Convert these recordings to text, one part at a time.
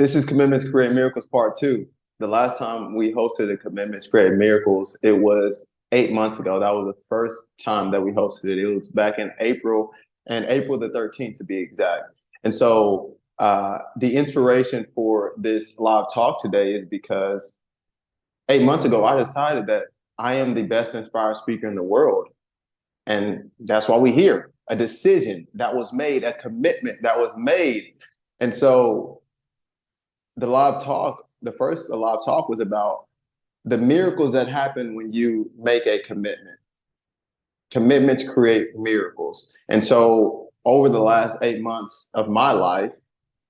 This is Commitments Create Miracles Part 2. The last time we hosted a Commitments Create Miracles, it was 8 months ago. That was the first time that we hosted it. It was back in April, and April the 13th to be exact. And so the inspiration for this live talk today is because 8 months ago, I decided that I am the best inspired speaker in the world. And that's why we're here. A decision that was made, a commitment that was made. And so the first live talk was about the miracles that happen when you make a commitment. Commitments create miracles. And so over the last 8 months of my life,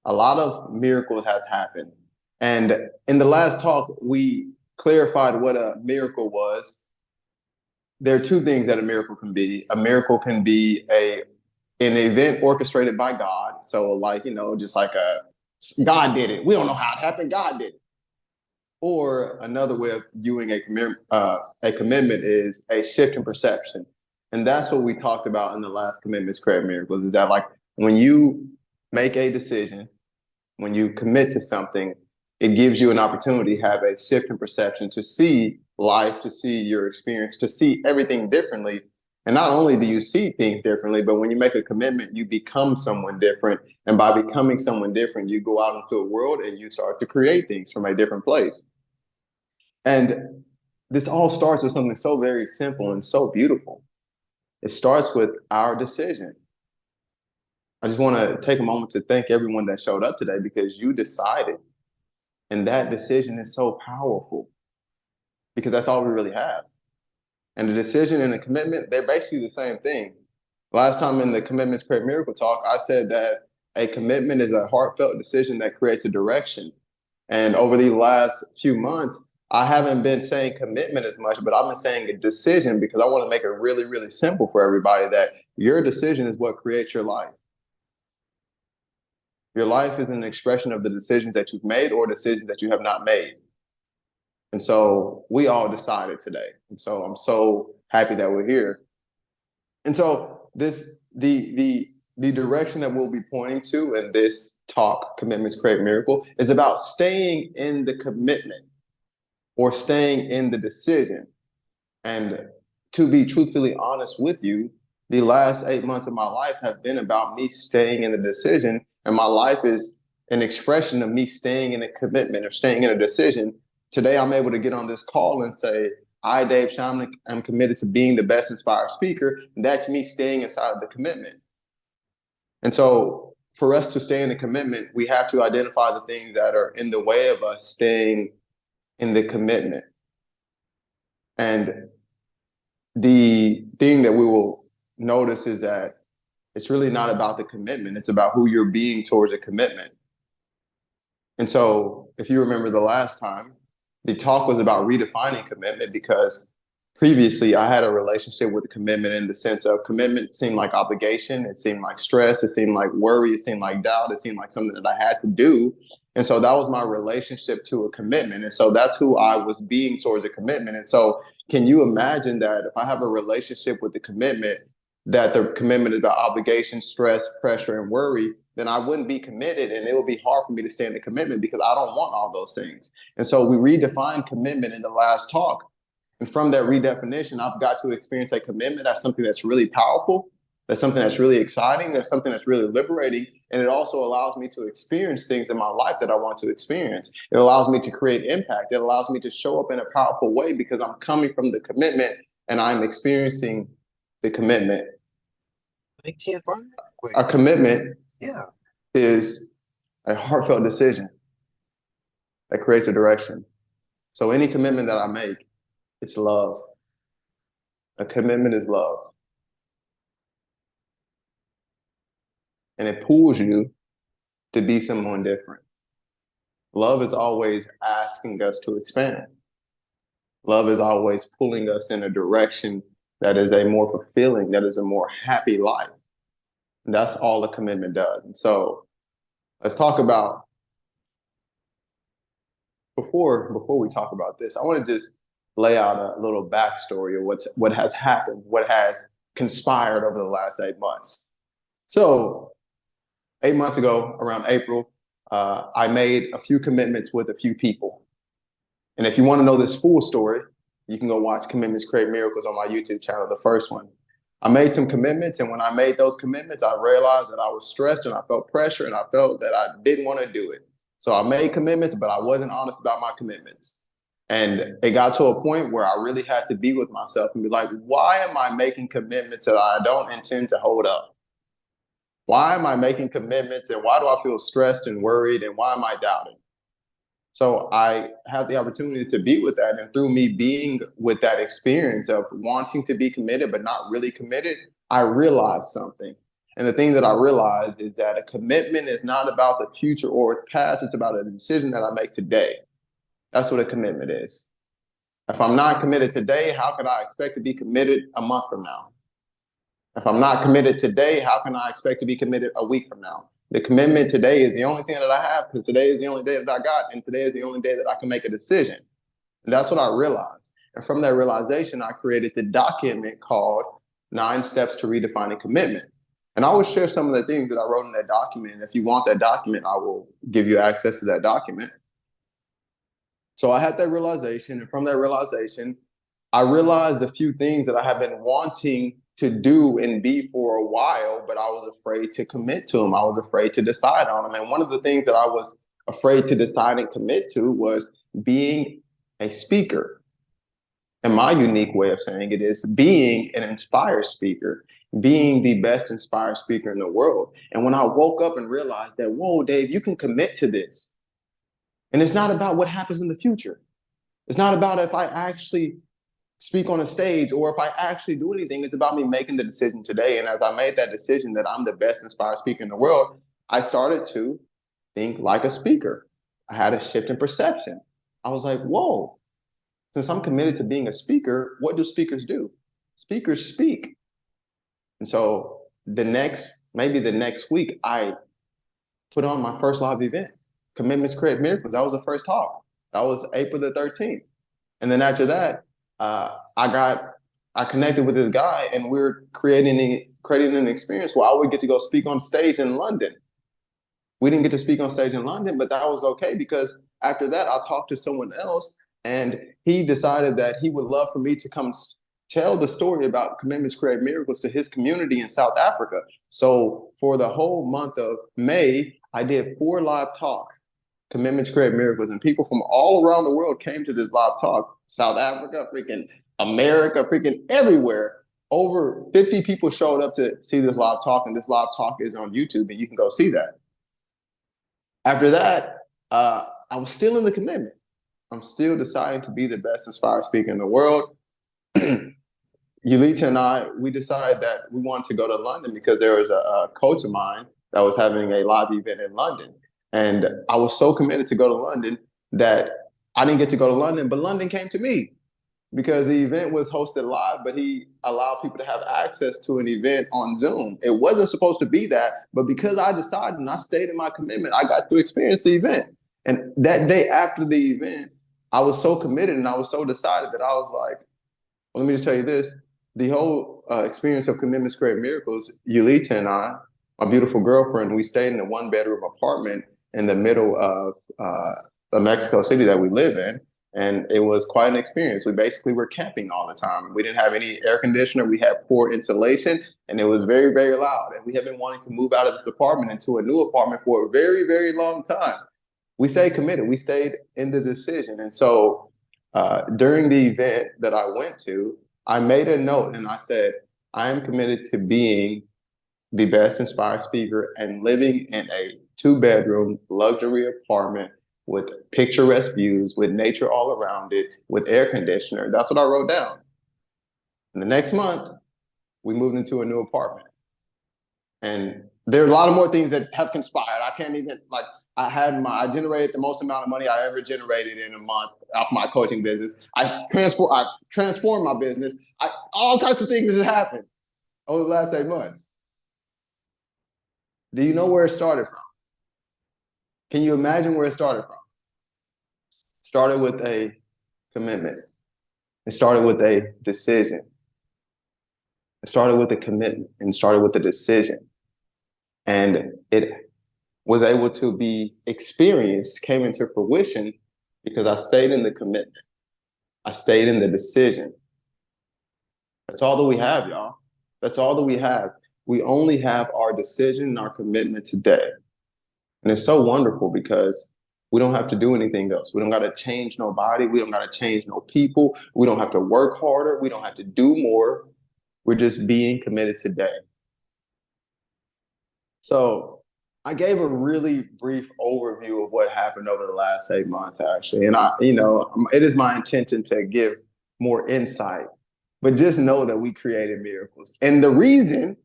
a lot of miracles have happened. And in the last talk, we clarified what a miracle was. There are two things that a miracle can be. A miracle can be an event orchestrated by God. So like, just like God did it. We don't know how it happened. God did it. Or another way of viewing a commitment is a shift in perception. And that's what we talked about in the last Commitments Create Miracles, is that like when you make a decision, when you commit to something, it gives you an opportunity to have a shift in perception, to see life, to see your experience, to see everything differently. And not only do you see things differently, but when you make a commitment, you become someone different. And by becoming someone different, you go out into a world and you start to create things from a different place. And this all starts with something so very simple and so beautiful. It starts with our decision. I just want to take a moment to thank everyone that showed up today, because you decided. And that decision is so powerful, because that's all we really have. And the decision and the commitment, they're basically the same thing. Last time in the Commitments Create Miracle Talk, I said that a commitment is a heartfelt decision that creates a direction. And over these last few months, I haven't been saying commitment as much, but I've been saying a decision, because I want to make it really, really simple for everybody that your decision is what creates your life. Your life is an expression of the decisions that you've made or decisions that you have not made. And so we all decided today. And so I'm so happy that we're here. And so the direction that we'll be pointing to in this talk, Commitments Create Miracle, is about staying in the commitment or staying in the decision. And to be truthfully honest with you, the last 8 months of my life have been about me staying in the decision. And my life is an expression of me staying in a commitment or staying in a decision. Today, I'm able to get on this call and say, I, Dave Shamlick, am committed to being the best inspired speaker. And that's me staying inside of the commitment. And so for us to stay in the commitment, we have to identify the things that are in the way of us staying in the commitment. And the thing that we will notice is that it's really not about the commitment. It's about who you're being towards a commitment. And so if you remember the last time, the talk was about redefining commitment, because previously I had a relationship with commitment in the sense of commitment seemed like obligation. It seemed like stress. It seemed like worry. It seemed like doubt. It seemed like something that I had to do. And so that was my relationship to a commitment. And so that's who I was being towards a commitment. And so can you imagine that if I have a relationship with the commitment, that the commitment is about obligation, stress, pressure, and worry, then I wouldn't be committed, and it would be hard for me to stay in the commitment because I don't want all those things. And so we redefined commitment in the last talk. And from that redefinition, I've got to experience a commitment as something that's really powerful, that's something that's really exciting, that's something that's really liberating. And it also allows me to experience things in my life that I want to experience. It allows me to create impact. It allows me to show up in a powerful way because I'm coming from the commitment and I'm experiencing the commitment. I can't find it. A commitment Yeah. is a heartfelt decision that creates a direction. So any commitment that I make, it's love. A commitment is love. And it pulls you to be someone different. Love is always asking us to expand. Love is always pulling us in a direction that is a more fulfilling, that is a more happy life. And that's all a commitment does. And so let's talk about, before we talk about this, I want to just lay out a little backstory of what has happened, what has conspired over the last 8 months. So 8 months ago, around April, I made a few commitments with a few people. And if you want to know this full story, you can go watch Commitments Create Miracles on my YouTube channel, the first one. I made some commitments, and when I made those commitments, I realized that I was stressed and I felt pressure and I felt that I didn't want to do it. So I made commitments, but I wasn't honest about my commitments. And it got to a point where I really had to be with myself and be like, why am I making commitments that I don't intend to hold up? Why am I making commitments and why do I feel stressed and worried and why am I doubting? So I had the opportunity to be with that. And through me being with that experience of wanting to be committed, but not really committed, I realized something. And the thing that I realized is that a commitment is not about the future or the past. It's about a decision that I make today. That's what a commitment is. If I'm not committed today, how could I expect to be committed a month from now? If I'm not committed today, how can I expect to be committed a week from now? The commitment today is the only thing that I have because today is the only day that I got, and today is the only day that I can make a decision. And that's what I realized. And from that realization, I created the document called 9 Steps to Redefining Commitment. And I will share some of the things that I wrote in that document. And if you want that document, I will give you access to that document. So I had that realization, and from that realization, I realized a few things that I have been wanting to do and be for a while, but I was afraid to commit to them. I was afraid to decide on them. And one of the things that I was afraid to decide and commit to was being a speaker. And my unique way of saying it is being an inspired speaker, being the best inspired speaker in the world. And when I woke up and realized that, whoa, Dave, you can commit to this. And it's not about what happens in the future. It's not about if I actually speak on a stage or if I actually do anything. It's about me making the decision today. And as I made that decision that I'm the best inspired speaker in the world, I started to think like a speaker. I had a shift in perception. I was like, whoa, since I'm committed to being a speaker, what do speakers do? Speakers speak. And so maybe the next week, I put on my first live event, Commitments Create Miracles. That was the first talk. That was April the 13th. And then after that, I connected with this guy, and we are creating an experience where I would get to go speak on stage in London. We didn't get to speak on stage in London, but that was okay because after that, I talked to someone else, and he decided that he would love for me to come tell the story about Commitments Create Miracles to his community in South Africa. So for the whole month of May, I did 4 live talks, Commitments Create Miracles, and people from all around the world came to this live talk. South Africa, freaking America, freaking everywhere. Over 50 people showed up to see this live talk, and this live talk is on YouTube, and you can go see that. After that, I was still in the commitment. I'm still deciding to be the best inspired speaker in the world. Yulita and I, we decided that we wanted to go to London because there was a coach of mine that was having a live event in London. And I was so committed to go to London that I didn't get to go to London, but London came to me because the event was hosted live, but he allowed people to have access to an event on Zoom. It wasn't supposed to be that, but because I decided and I stayed in my commitment, I got to experience the event. And that day after the event, I was so committed and I was so decided that I was like, well, let me just tell you this. The whole experience of Commitments Create Miracles, Yulita and I, my beautiful girlfriend, we stayed in a 1-bedroom apartment in the middle of Mexico City that we live in. And it was quite an experience. We basically were camping all the time. We didn't have any air conditioner. We had poor insulation, and it was very, very loud. And we have been wanting to move out of this apartment into a new apartment for a very, very long time. We stayed committed. We stayed in the decision. And so during the event that I went to, I made a note and I said, I am committed to being the best inspired speaker and living in a 2-bedroom luxury apartment with picturesque views, with nature all around it, with air conditioner. That's what I wrote down. And the next month, we moved into a new apartment. And there are a lot of more things that have conspired. I can't even, like, I generated the most amount of money I ever generated in a month off my coaching business. I transformed my business. All types of things have happened over the last 8 months. Do you know where it started from? Can you imagine where it started from? It started with a commitment. It started with a decision. It started with a commitment and started with a decision. And it was able to be experienced, came into fruition because I stayed in the commitment. I stayed in the decision. That's all that we have, y'all. That's all that we have. We only have our decision and our commitment today. And it's so wonderful because we don't have to do anything else. We don't got to change nobody. We don't got to change no people. We don't have to work harder. We don't have to do more. We're just being committed today. So I gave a really brief overview of what happened over the last 8 months, actually. And it is my intention to give more insight, but just know that we created miracles. And the reason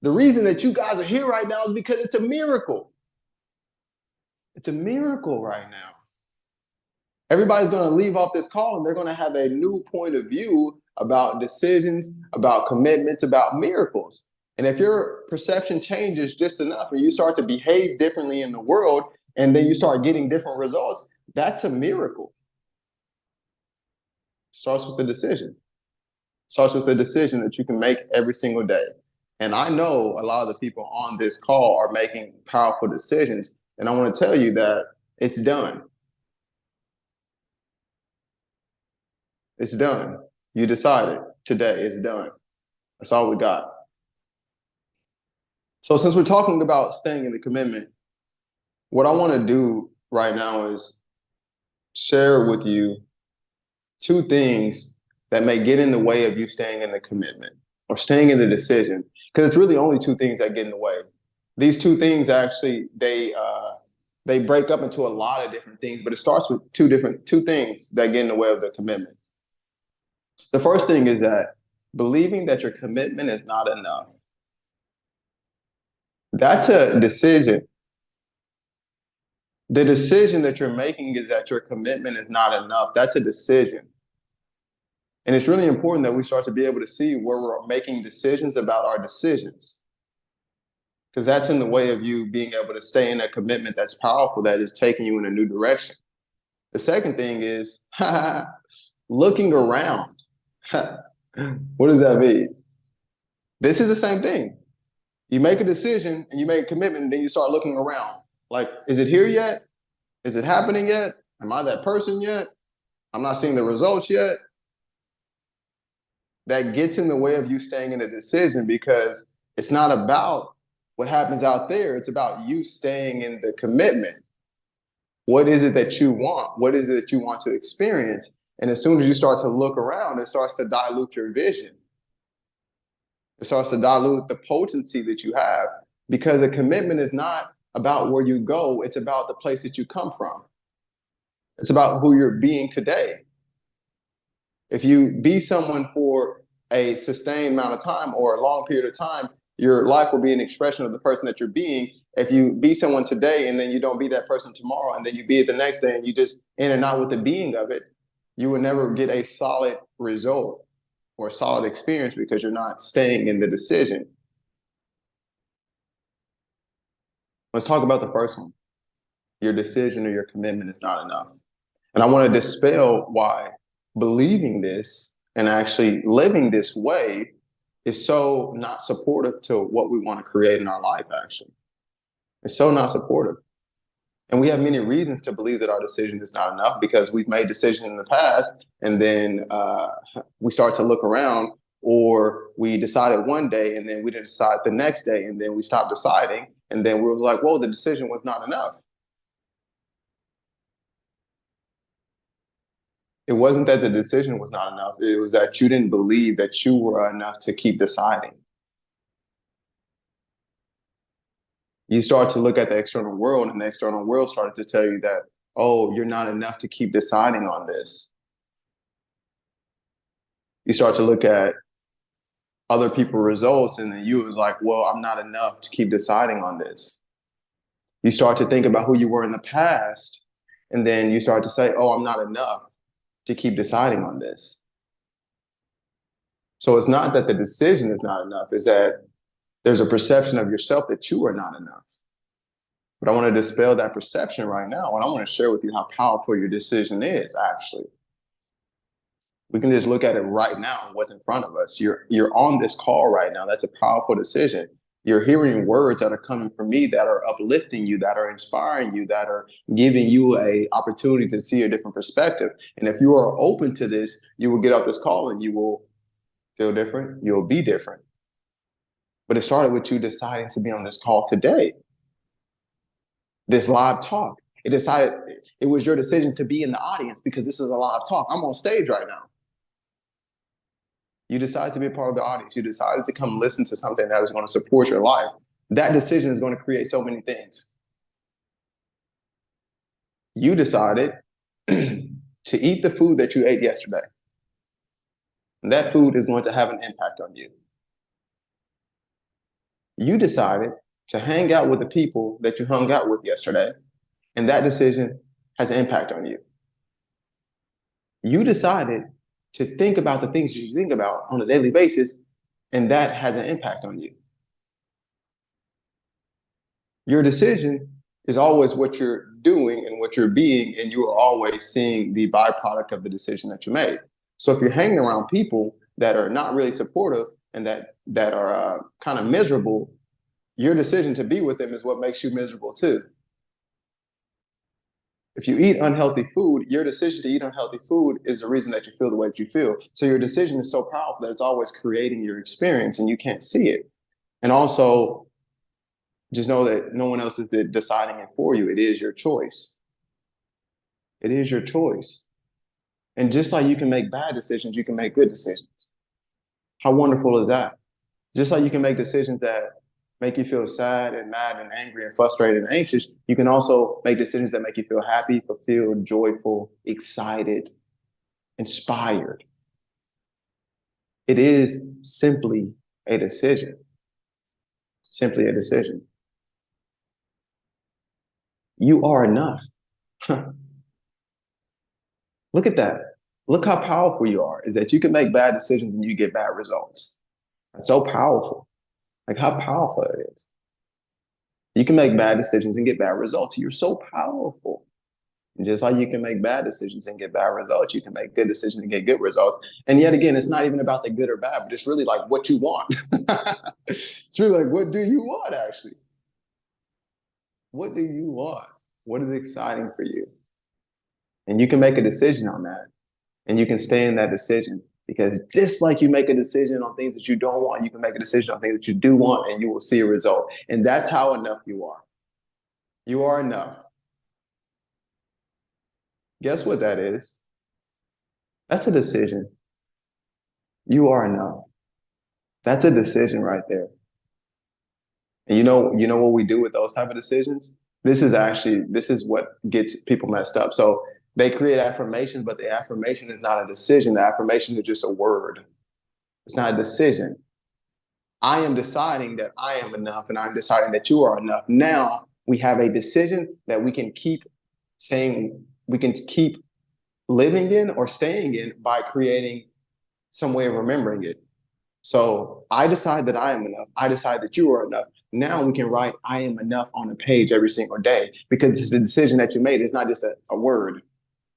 that you guys are here right now is because it's a miracle. It's a miracle right now. Everybody's going to leave off this call and they're going to have a new point of view about decisions, about commitments, about miracles. And if your perception changes just enough and you start to behave differently in the world and then you start getting different results, that's a miracle. It starts with the decision. It starts with the decision that you can make every single day. And I know a lot of the people on this call are making powerful decisions. And I want to tell you that it's done. It's done. You decided today. It's done. That's all we got. So since we're talking about staying in the commitment, what I want to do right now is share with you two things that may get in the way of you staying in the commitment or staying in the decision. Because it's really only two things that get in the way. These two things actually, they break up into a lot of different things, but it starts with two things that get in the way of the commitment. The first thing is that believing that your commitment is not enough. That's a decision. The decision that you're making is that your commitment is not enough. That's a decision. And it's really important that we start to be able to see where we're making decisions about our decisions. Because that's in the way of you being able to stay in a commitment that's powerful, that is taking you in a new direction. The second thing is looking around. What does that mean? This is the same thing. You make a decision and you make a commitment, and then you start looking around. Like, is it here yet? Is it happening yet? Am I that person yet? I'm not seeing the results yet. That gets in the way of you staying in a decision because it's not about what happens out there. It's about you staying in the commitment. What is it that you want? What is it that you want to experience? And as soon as you start to look around, it starts to dilute your vision. It starts to dilute the potency that you have because a commitment is not about where you go. It's about the place that you come from. It's about who you're being today. If you be someone for a sustained amount of time or a long period of time, your life will be an expression of the person that you're being. If you be someone today and then you don't be that person tomorrow, and then you be it the next day and you just in and out with the being of it, you will never get a solid result or a solid experience because you're not staying in the decision. Let's talk about the first one. Your decision or your commitment is not enough. And I want to dispel why believing this and actually living this way is so not supportive to what we want to create in our life, actually. It's so not supportive. And we have many reasons to believe that our decision is not enough because we've made decisions in the past and then we start to look around, or we decided one day and then we didn't decide the next day and then we stopped deciding and then we were like, whoa, the decision was not enough. It wasn't that the decision was not enough. It was that you didn't believe that you were enough to keep deciding. You start to look at the external world, and the external world started to tell you that, oh, you're not enough to keep deciding on this. You start to look at other people's results, and then you was like, well, I'm not enough to keep deciding on this. You start to think about who you were in the past, and then you start to say, oh, I'm not enough to keep deciding on this. So it's not that the decision is not enough, it's that there's a perception of yourself that you are not enough. But I want to dispel that perception right now, and I want to share with you how powerful your decision is, actually. We can just look at it right now, what's in front of us. You're on this call right now. That's a powerful decision. You're hearing words that are coming from me that are uplifting you, that are inspiring you, that are giving you a opportunity to see a different perspective. And if you are open to this, you will get off this call and you will feel different. You'll be different. But it started with you deciding to be on this call today, this live talk. It was your decision to be in the audience because this is a live talk. I'm on stage right now. You decided to be a part of the audience. You decided to come listen to something that is going to support your life. That decision is going to create so many things. You decided to eat the food that you ate yesterday. And that food is going to have an impact on you. You decided to hang out with the people that you hung out with yesterday, and that decision has an impact on you. You decided to think about the things you think about on a daily basis, and that has an impact on you. Your decision is always what you're doing and what you're being, and you are always seeing the byproduct of the decision that you made. So if you're hanging around people that are not really supportive and that are kind of miserable, your decision to be with them is what makes you miserable too. If you eat unhealthy food, your decision to eat unhealthy food is the reason that you feel the way that you feel. So your decision is so powerful that it's always creating your experience and you can't see it. And also, just know that no one else is deciding it for you. It is your choice. It is your choice. And just like you can make bad decisions, you can make good decisions. How wonderful is that? Just like you can make decisions that make you feel sad and mad and angry and frustrated and anxious, you can also make decisions that make you feel happy, fulfilled, joyful, excited, inspired. It is simply a decision. Simply a decision. You are enough. Look at that. Look how powerful you are, is that you can make bad decisions and you get bad results. That's so powerful. Like how powerful it is. You can make bad decisions and get bad results. You're so powerful. And just like you can make bad decisions and get bad results, you can make good decisions and get good results. And yet again, it's not even about the good or bad, but it's really like what you want. It's really like, what do you want actually? What do you want? What is exciting for you? And you can make a decision on that. And you can stay in that decision, because just like you make a decision on things that you don't want, you can make a decision on things that you do want, and you will see a result. And that's how enough you are. You are enough. Guess what that is? That's a decision. You are enough. That's a decision right there. And you know what we do with those type of decisions? This is what gets people messed up. So they create affirmations, but the affirmation is not a decision. The affirmation is just a word. It's not a decision. I am deciding that I am enough, and I'm deciding that you are enough. Now we have a decision that we can keep saying, we can keep living in or staying in by creating some way of remembering it. So I decide that I am enough. I decide that you are enough. Now we can write I am enough on a page every single day, because it's the decision that you made. It's not just a word.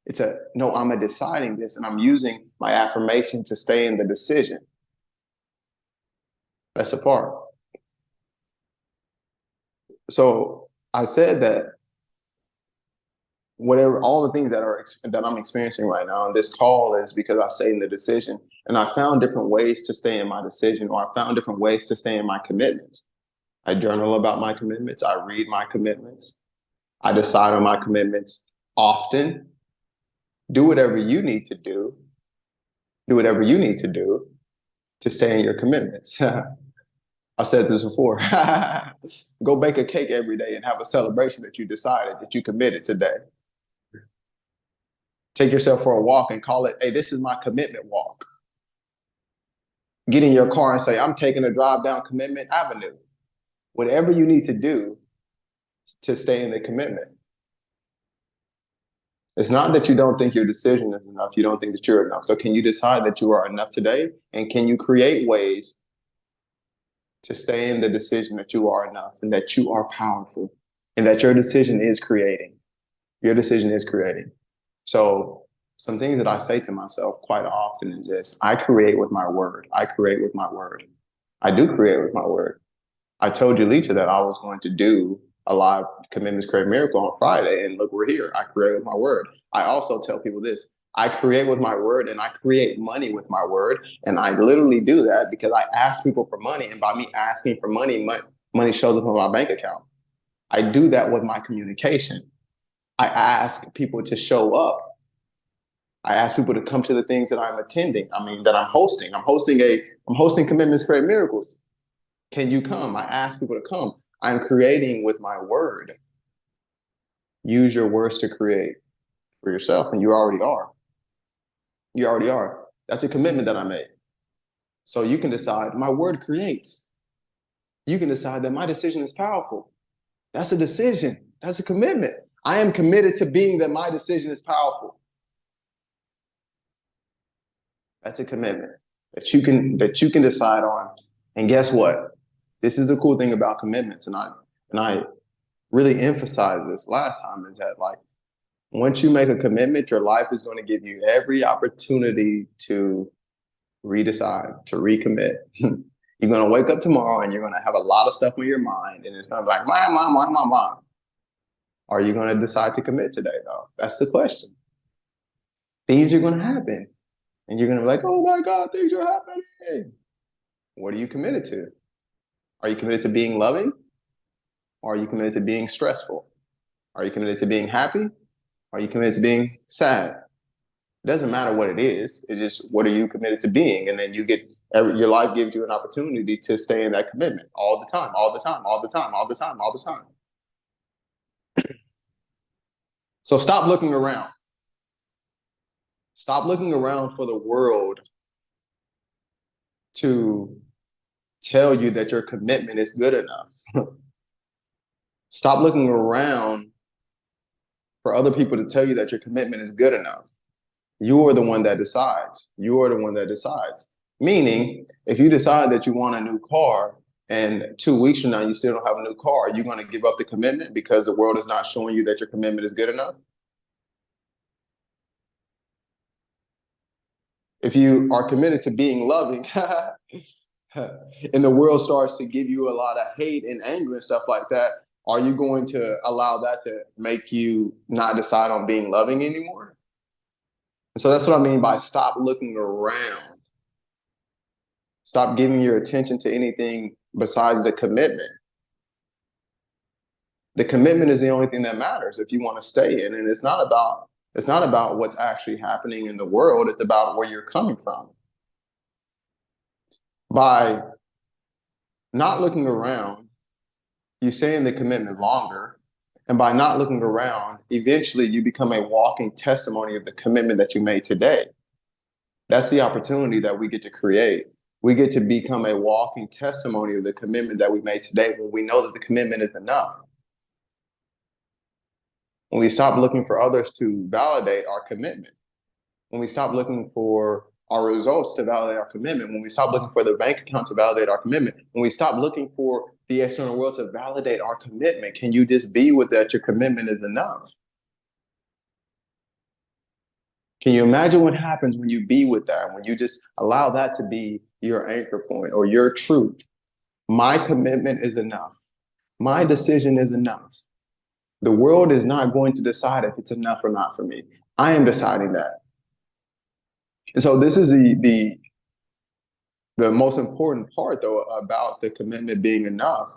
It's no, I'm deciding this, and I'm using my affirmation to stay in the decision. That's the part. So I said that whatever, all the things that I'm experiencing right now, and this call is because I stayed in the decision, and I found different ways to stay in my decision, or I found different ways to stay in my commitments. I journal about my commitments. I read my commitments. I decide on my commitments often. Do whatever you need to do. Do whatever you need to do to stay in your commitments. I've said this before. Go bake a cake every day and have a celebration that you decided, that you committed today. Take yourself for a walk and call it, hey, this is my commitment walk. Get in your car and say, I'm taking a drive down Commitment Avenue. Whatever you need to do to stay in the commitment. It's not that you don't think your decision is enough. You don't think that you're enough. So can you decide that you are enough today? And can you create ways to stay in the decision that you are enough, and that you are powerful, and that your decision is creating? Your decision is creating. So some things that I say to myself quite often is this: I create with my word. I create with my word. I do create with my word. I told Julita that I was going to do a live Commitments Create Miracle on Friday, and look, we're here. I create with my word. I also tell people this. I create with my word and I create money with my word. And I literally do that because I ask people for money. And by me asking for money, money shows up on my bank account. I do that with my communication. I ask people to show up. I ask people to come to the things that I'm attending. I mean, that I'm hosting. I'm hosting Commitments Create Miracles. Can you come? I ask people to come. I'm creating with my word. Use your words to create for yourself, and you already are. You already are. That's a commitment that I made. So you can decide, my word creates. You can decide that my decision is powerful. That's a decision. That's a commitment. I am committed to being that my decision is powerful. That's a commitment that you can decide on. And guess what? This is the cool thing about commitments, and I really emphasized this last time, is that like once you make a commitment, your life is going to give you every opportunity to redecide, to recommit. You're going to wake up tomorrow and you're going to have a lot of stuff on your mind, and it's going to be like, mom. Are you going to decide to commit today, though? That's the question. Things are going to happen, and you're going to be like, oh my God, things are happening. What are you committed to? Are you committed to being loving? Or are you committed to being stressful? Are you committed to being happy? Are you committed to being sad? It doesn't matter what it is. It's just, what are you committed to being? And then your life gives you an opportunity to stay in that commitment all the time, all the time, all the time, all the time, all the time. So stop looking around. Stop looking around for the world to tell you that your commitment is good enough. Stop looking around for other people to tell you that your commitment is good enough. You are the one that decides. You are the one that decides. Meaning, if you decide that you want a new car and 2 weeks from now you still don't have a new car, are you going to give up the commitment because the world is not showing you that your commitment is good enough? If you are committed to being loving and the world starts to give you a lot of hate and anger and stuff like that, are you going to allow that to make you not decide on being loving anymore? And so that's what I mean by stop looking around. Stop giving your attention to anything besides the commitment. The commitment is the only thing that matters if you want to stay in. And it's not about what's actually happening in the world. It's about where you're coming from. By not looking around, you stay in the commitment longer. And by not looking around, eventually you become a walking testimony of the commitment that you made today. That's the opportunity that we get to create. We get to become a walking testimony of the commitment that we made today when we know that the commitment is enough. When we stop looking for others to validate our commitment, when we stop looking for our results to validate our commitment, when we stop looking for the bank account to validate our commitment, when we stop looking for the external world to validate our commitment, can you just be with that? Your commitment is enough. Can you imagine what happens when you be with that, when you just allow that to be your anchor point or your truth? My commitment is enough. My decision is enough. The world is not going to decide if it's enough or not for me. I am deciding that. And so this is the most important part, though, about the commitment being enough,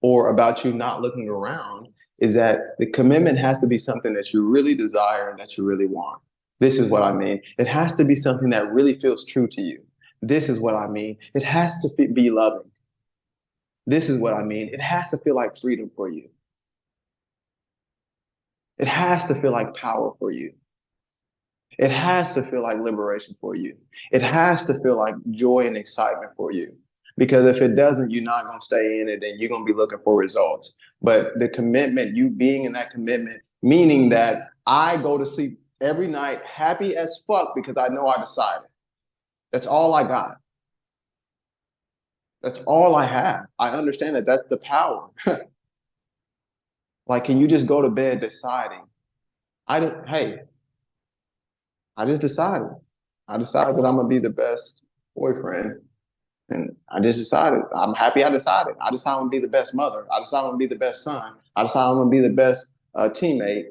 or about you not looking around, is that the commitment has to be something that you really desire and that you really want. This is what I mean. It has to be something that really feels true to you. This is what I mean. It has to be loving. This is what I mean. It has to feel like freedom for you. It has to feel like power for you. It has to feel like liberation for you. It has to feel like joy and excitement for you. Because if it doesn't, you're not going to stay in it and you're going to be looking for results. But the commitment, you being in that commitment, meaning that I go to sleep every night happy as fuck because I know I decided. That's all I got. That's all I have. I understand that that's the power. Like, can you just go to bed deciding? Hey, I just decided. I decided that I'm gonna be the best boyfriend. And I just decided, I'm happy I decided. I decided I'm gonna be the best mother. I decided I'm gonna be the best son. I decided I'm gonna be the best teammate.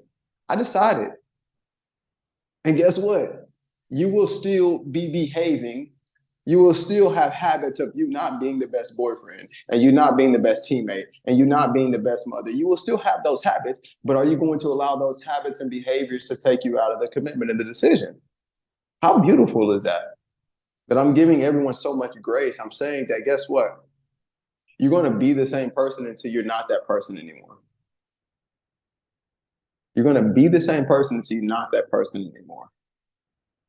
I decided. And guess what? You will still be behaving. You will still have habits of you not being the best boyfriend and you not being the best teammate and you not being the best mother. You will still have those habits, but are you going to allow those habits and behaviors to take you out of the commitment and the decision? How beautiful is that? That I'm giving everyone so much grace. I'm saying that, guess what? You're going to be the same person until you're not that person anymore. You're going to be the same person until you're not that person anymore.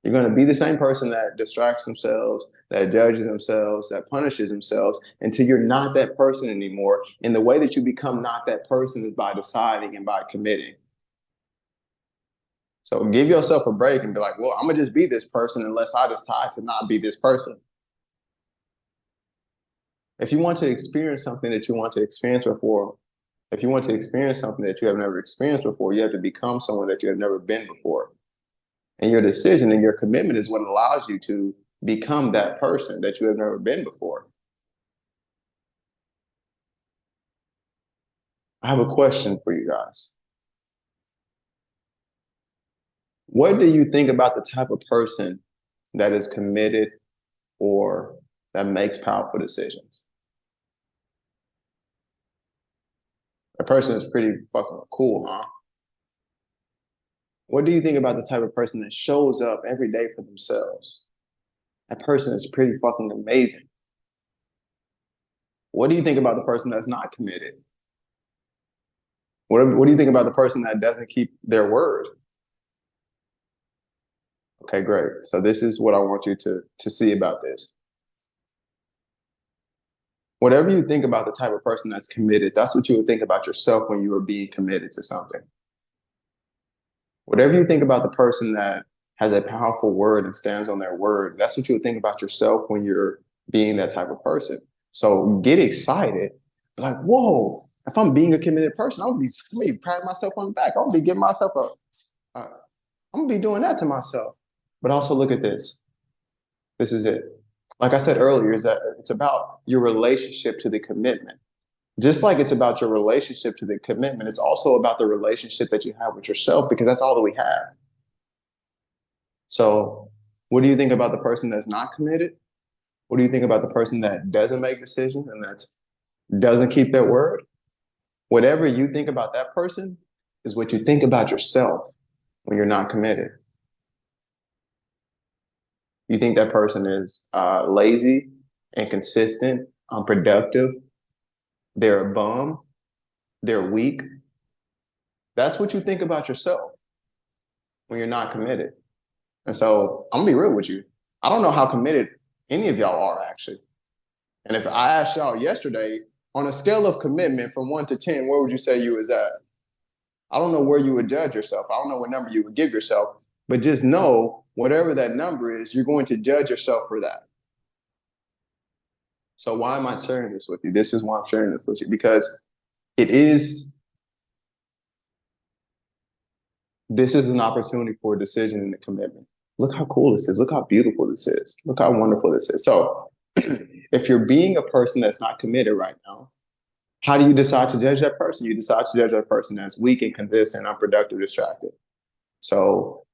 You're going to be the same person that distracts themselves, that judges themselves, that punishes themselves until you're not that person anymore. And the way that you become not that person is by deciding and by committing. So give yourself a break and be like, well, I'm going to just be this person unless I decide to not be this person. If you want to experience something that you want to experience before, if you want to experience something that you have never experienced before, you have to become someone that you have never been before. And your decision and your commitment is what allows you to become that person that you have never been before. I have a question for you guys. What do you think about the type of person that is committed or that makes powerful decisions? A person is pretty fucking cool, huh? What do you think about the type of person that shows up every day for themselves? That person is pretty fucking amazing. What do you think about the person that's not committed? What do you think about the person that doesn't keep their word? Okay, great. So this is what I want you to see about this. Whatever you think about the type of person that's committed, that's what you would think about yourself when you were being committed to something. Whatever you think about the person that has a powerful word and stands on their word, that's what you would think about yourself when you're being that type of person. So get excited, like, whoa, if I'm being a committed person, I'm gonna be patting myself on the back. I'm gonna be giving myself I'm gonna be doing that to myself. But also look at this. This is it. Like I said earlier, is that it's about your relationship to the commitment. Just like it's about your relationship to the commitment, it's also about the relationship that you have with yourself because that's all that we have. So, what do you think about the person that's not committed? What do you think about the person that doesn't make decisions and that doesn't keep their word? Whatever you think about that person is what you think about yourself when you're not committed. You think that person is lazy, inconsistent, unproductive, they're a bum, they're weak. That's what you think about yourself when you're not committed. And so I'm gonna be real with you. I don't know how committed any of y'all are actually. And if I asked y'all yesterday, on a scale of commitment from 1 to 10, where would you say you was at? I don't know where you would judge yourself. I don't know what number you would give yourself, but just know whatever that number is, you're going to judge yourself for that. So why am I sharing this with you? This is why I'm sharing this with you because it is this is an opportunity for a decision and a commitment. Look how cool this is. Look how beautiful this is. Look how wonderful this is. So if you're being a person that's not committed right now, how do you decide to judge that person? You decide to judge that person as weak, inconsistent, unproductive, distracted. So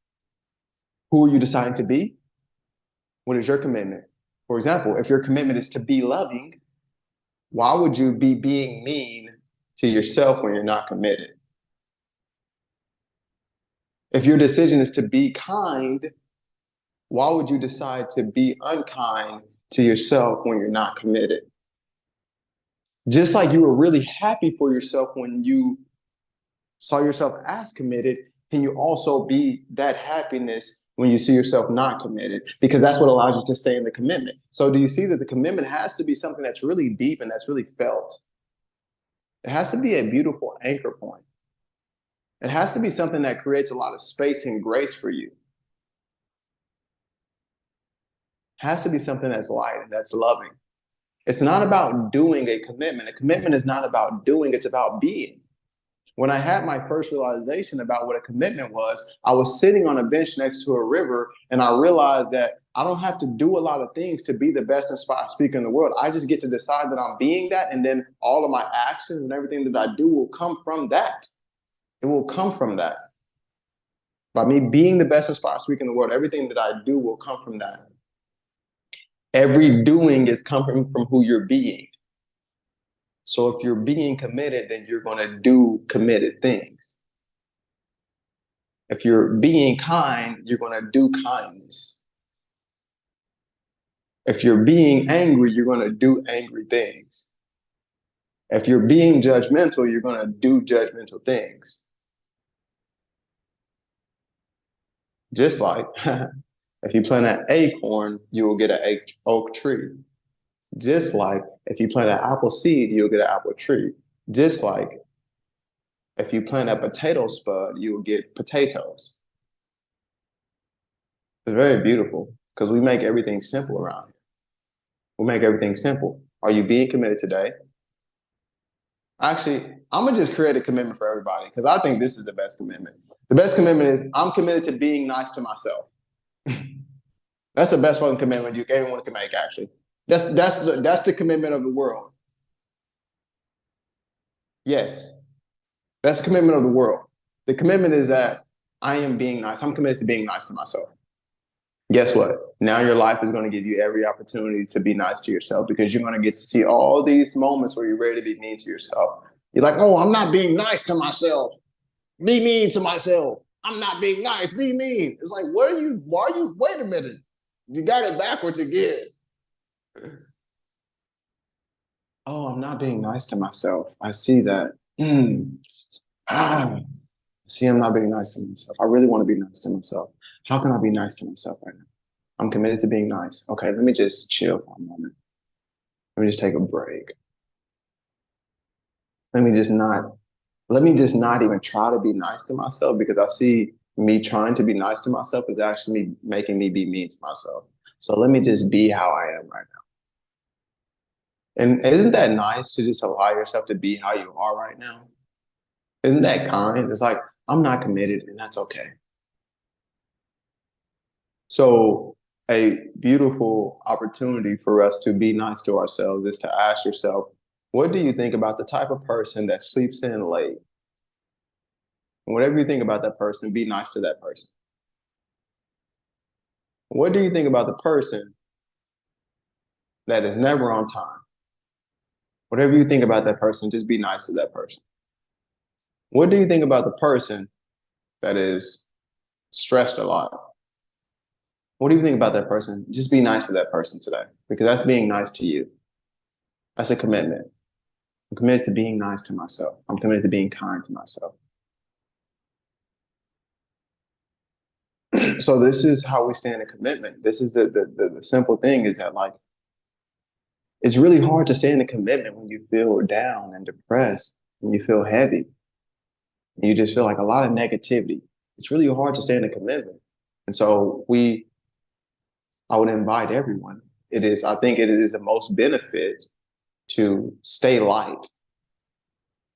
who are you deciding to be? What is your commitment? For example, if your commitment is to be loving, why would you be being mean to yourself when you're not committed? If your decision is to be kind, why would you decide to be unkind to yourself when you're not committed? Just like you were really happy for yourself when you saw yourself as committed, can you also be that happiness when you see yourself not committed? Because that's what allows you to stay in the commitment. So do you see that the commitment has to be something that's really deep and that's really felt? It has to be a beautiful anchor point. It has to be something that creates a lot of space and grace for you. It has to be something that's light and that's loving. It's not about doing a commitment. A commitment is not about doing, it's about being. When I had my first realization about what a commitment was, I was sitting on a bench next to a river and I realized that I don't have to do a lot of things to be the best inspired speaker in the world. I just get to decide that I'm being that, and then all of my actions and everything that I do will come from that. It will come from that. By me being the best inspired speaker in the world, everything that I do will come from that. Every doing is coming from who you're being. So if you're being committed, then you're going to do committed things. If you're being kind, you're going to do kindness. If you're being angry, you're going to do angry things. If you're being judgmental, you're going to do judgmental things. Just like if you plant an acorn, you will get an oak tree. Just like if you plant an apple seed, you'll get an apple tree. Just like if you plant a potato spud, you will get potatoes. It's very beautiful because we make everything simple around here. We make everything simple. Are you being committed today? Actually, I'm gonna just create a commitment for everybody because I think this is the best commitment. The best commitment is I'm committed to being nice to myself. That's the best fucking commitment anyone can make. Actually, that's the commitment of the world. Yes, that's the commitment of the world. The commitment is that I am being nice. I'm committed to being nice to myself. Guess what? Now your life is going to give you every opportunity to be nice to yourself because you're going to get to see all these moments where you're ready to be mean to yourself. You're like, oh, I'm not being nice to myself. Be mean to myself. I'm not being nice. Be mean. It's like, wait a minute. You got it backwards again. Oh, I'm not being nice to myself. I see that. See, I'm not being nice to myself. I really want to be nice to myself. How can I be nice to myself right now? I'm committed to being nice. Okay, let me just chill for a moment. Let me just take a break. Let me just not even try to be nice to myself because I see me trying to be nice to myself is actually making me be mean to myself. So let me just be how I am right now. And isn't that nice to just allow yourself to be how you are right now? Isn't that kind? It's like, I'm not committed and that's okay. So a beautiful opportunity for us to be nice to ourselves is to ask yourself, what do you think about the type of person that sleeps in late? And whatever you think about that person, be nice to that person. What do you think about the person that is never on time? Whatever you think about that person, just be nice to that person. What do you think about the person that is stressed a lot? What do you think about that person? Just be nice to that person today because that's being nice to you. That's a commitment. I'm committed to being nice to myself. I'm committed to being kind to myself. So this is how we stand in commitment. This is the simple thing is that like it's really hard to stay in a commitment when you feel down and depressed, when you feel heavy, and you just feel like a lot of negativity. It's really hard to stay in a commitment. And so I would invite everyone. I think it is the most benefit to stay light.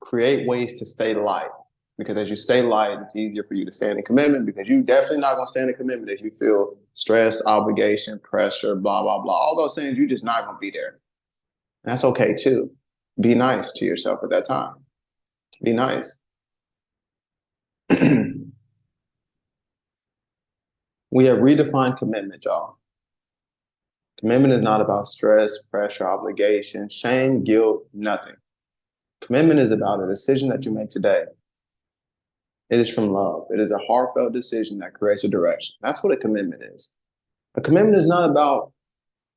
Create ways to stay light. Because as you stay light, it's easier for you to stand in commitment because you're definitely not going to stand in commitment if you feel stress, obligation, pressure, blah, blah, blah. All those things, you're just not going to be there. And that's okay too. Be nice to yourself at that time. Be nice. We have redefined commitment, y'all. Commitment is not about stress, pressure, obligation, shame, guilt, nothing. Commitment is about a decision that you make today. It is from love. It is a heartfelt decision that creates a direction. That's what a commitment is. A commitment is not about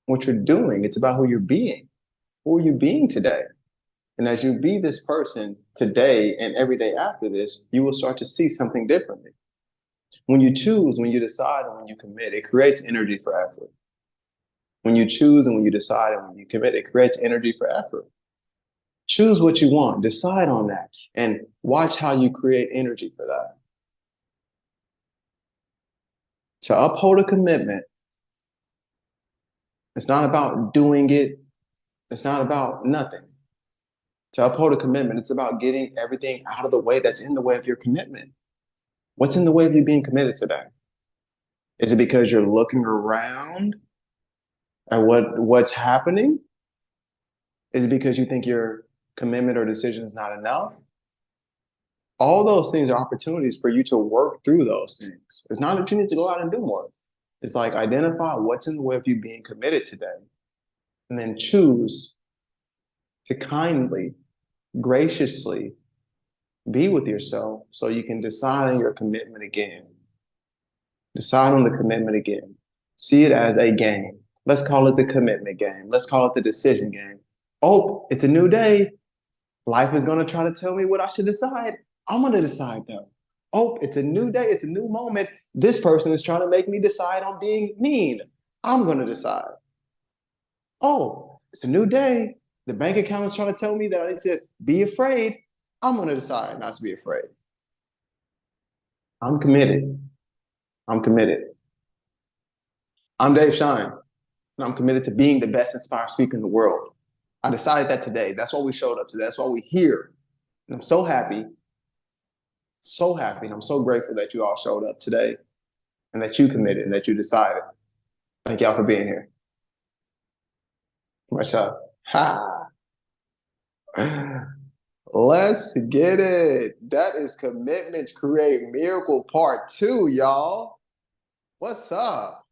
what you're doing. It's about who you're being. Who are you being today? And as you be this person today and every day after this, you will start to see something differently. When you choose, when you decide, and when you commit, it creates energy for effort. When you choose and when you decide and when you commit, it creates energy for effort. Choose what you want, decide on that, and watch how you create energy for that. To uphold a commitment, it's not about doing it, it's not about nothing. To uphold a commitment, it's about getting everything out of the way that's in the way of your commitment. What's in the way of you being committed today? Is it because you're looking around at what's happening? Is it because you think your commitment or decision is not enough? All those things are opportunities for you to work through those things. It's not that you need to go out and do more. It's like identify what's in the way of you being committed today, and then choose to kindly, graciously be with yourself so you can decide on your commitment again. Decide on the commitment again. See it as a game. Let's call it the commitment game. Let's call it the decision game. Oh, it's a new day. Life is going to try to tell me what I should decide. I'm going to decide though. Oh, it's a new day. It's a new moment. This person is trying to make me decide on being mean. I'm going to decide. Oh, it's a new day. The bank account is trying to tell me that I need to be afraid. I'm going to decide not to be afraid. I'm committed. I'm committed. I'm Dave Shine, and I'm committed to being the best inspired speaker in the world. I decided that today. That's why we showed up today. That's why we're here. And I'm so happy, and I'm so grateful that you all showed up today and that you committed and that you decided. Thank y'all for being here. Much love. Ha! Let's get it. That is Commitments Create Miracle Part 2, y'all. What's up?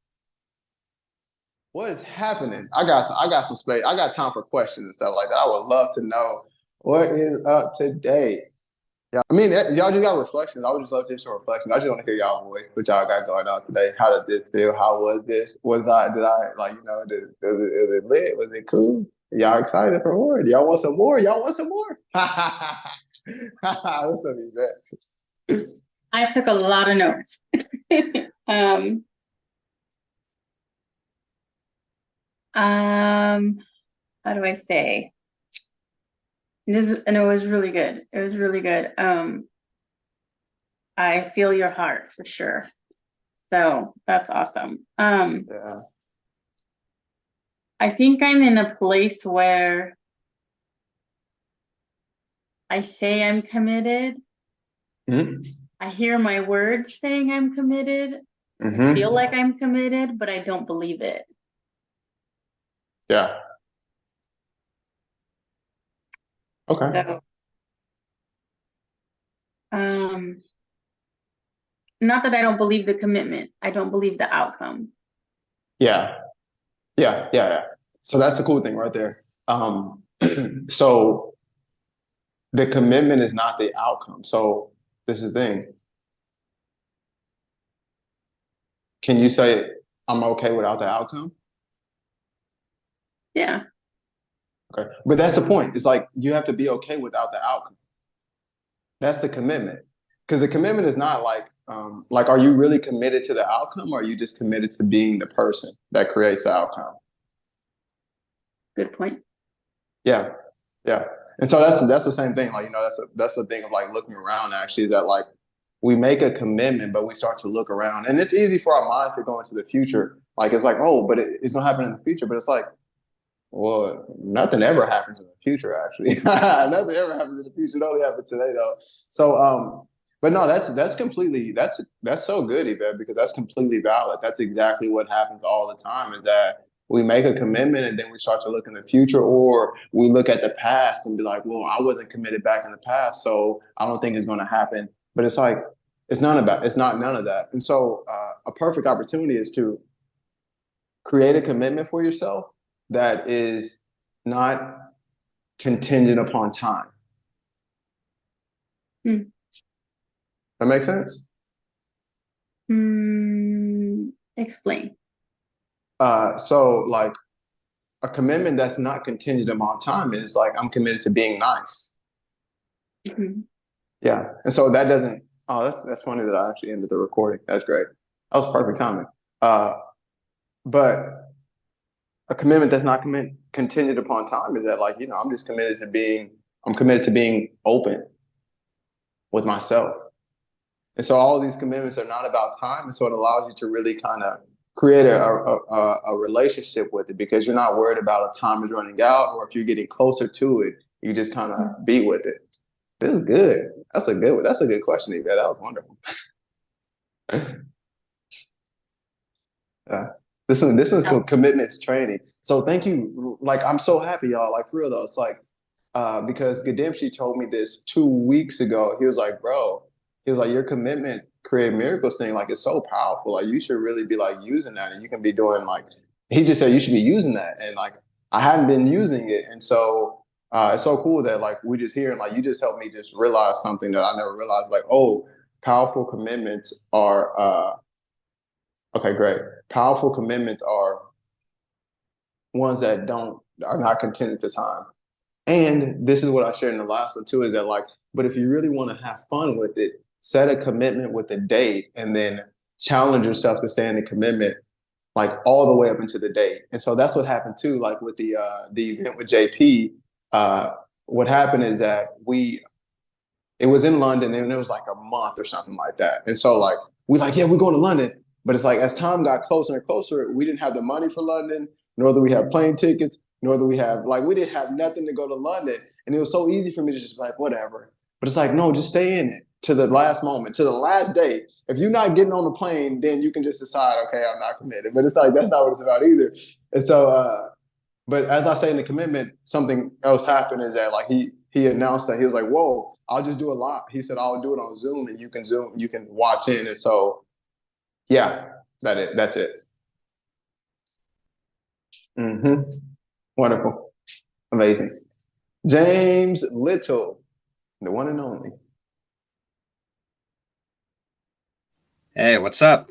What is happening? I got some space. I got time for questions and stuff like that. I would love to know what is up today. Yeah, I mean, y'all just got reflections. I would just love to hear some reflections. I just want to hear y'all voice, what y'all got going on today. How does this feel? How was this? Did I like, is it lit? Was it cool? Y'all excited for more? Y'all want some more? Y'all want some more? What's up, Yvette? I took a lot of notes. How do I say this? And it was really good. It was really good. I feel your heart for sure. So that's awesome. Yeah. I think I'm in a place where I say I'm committed. Mm-hmm. I hear my words saying I'm committed. Mm-hmm. I feel like I'm committed, but I don't believe it. Yeah. Okay. So, not that I don't believe the commitment. I don't believe the outcome. Yeah. Yeah. Yeah. Yeah. So that's the cool thing right there. So the commitment is not the outcome. So this is the thing. Can you say I'm okay without the outcome? Yeah. Okay. But that's the point. It's like you have to be okay without the outcome. That's the commitment. Because the commitment is not like, are you really committed to the outcome or are you just committed to being the person that creates the outcome? Good point. Yeah. Yeah. And so that's the same thing. Like, that's the thing of like looking around actually, is that like we make a commitment, but we start to look around. And it's easy for our mind to go into the future. Like it's like, oh, but it's gonna happen in the future. But it's like, well, nothing ever happens in the future, actually. Nothing ever happens in the future. It only happens today, though. So, but no, that's so good, Yvette, because that's completely valid. That's exactly what happens all the time. Is that we make a commitment and then we start to look in the future, or we look at the past and be like, well, I wasn't committed back in the past, so I don't think it's going to happen. But it's like it's not none of that. And so, a perfect opportunity is to create a commitment for yourself that is not contingent upon time. Hmm. That makes sense? Explain. So like a commitment that's not contingent upon time is like I'm committed to being nice. Mm-hmm. Yeah. And so that doesn't, oh, that's funny that I actually ended the recording. That's great. That was perfect timing. But a commitment that's not contingent upon time is that like, I'm committed to being open with myself. And so all of these commitments are not about time. And so it allows you to really kind of create a relationship with it because you're not worried about if time is running out or if you're getting closer to it. You just kind of be with it. This is good. That's a good one. That's a good question, Yvette. That was wonderful. This is Oh, commitments training. So thank you. Like I'm so happy, y'all. Like for real though, it's like because Gademshi told me this 2 weeks ago. He was like, bro, he was like, your commitment create miracles thing, like it's so powerful. Like you should really be like using that, and you can be doing like he just said you should be using that, and like I hadn't been using it, and so it's so cool that like we just hear and like you just helped me just realize something that I never realized. Like oh, powerful commitments are okay, great. Powerful commitments are ones that don't are not contingent to time. And this is what I shared in the last one too, is that like, but if you really want to have fun with it, set a commitment with a date and then challenge yourself to stay in the commitment like all the way up into the date. And so that's what happened too, like with the event with JP. Uh what happened is that it was in London and it was like a month or something like that. And so like we like, yeah, we're going to London. But it's like as time got closer and closer, we didn't have the money for London, nor do we have plane tickets, nor do we have like we didn't have nothing to go to London. And it was so easy for me to just be like, whatever. But it's like, no, just stay in it to the last moment, to the last day. If you're not getting on the plane, then you can just decide, okay, I'm not committed. But it's like that's not what it's about either. And so but as I say in the commitment, something else happened is that like he announced that he was like, "Whoa, I'll just do a lot." He said, "I'll do it on Zoom, and you can watch in." And so, yeah, that's it. Hmm. Wonderful, amazing. James Little, the one and only. Hey, what's up?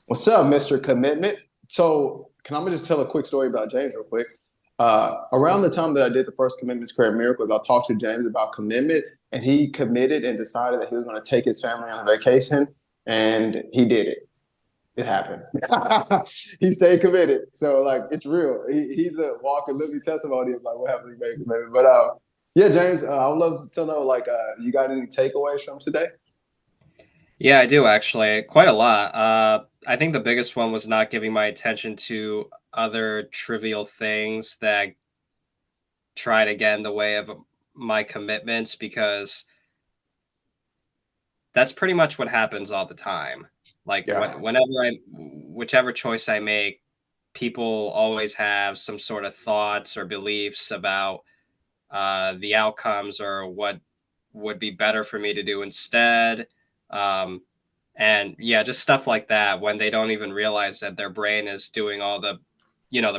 What's up, Mister Commitment? So, can I just tell a quick story about James real quick? Around the time that I did the first Commitments Create Miracles, I talked to James about commitment, and he committed and decided that he was going to take his family on a vacation, and he did it. It happened. He stayed committed. So, like, it's real. He's a walking, living testimony of like what happened. He made commitment. But yeah, James, I would love to know like, you got any takeaways from today? Yeah, I do actually. Quite a lot. I think the biggest one was not giving my attention to other trivial things that try to get in the way of my commitments because that's pretty much what happens all the time. Like Yeah. whichever choice I make, people always have some sort of thoughts or beliefs about the outcomes or what would be better for me to do instead. Um, and yeah, just stuff like that when they don't even realize that their brain is doing all the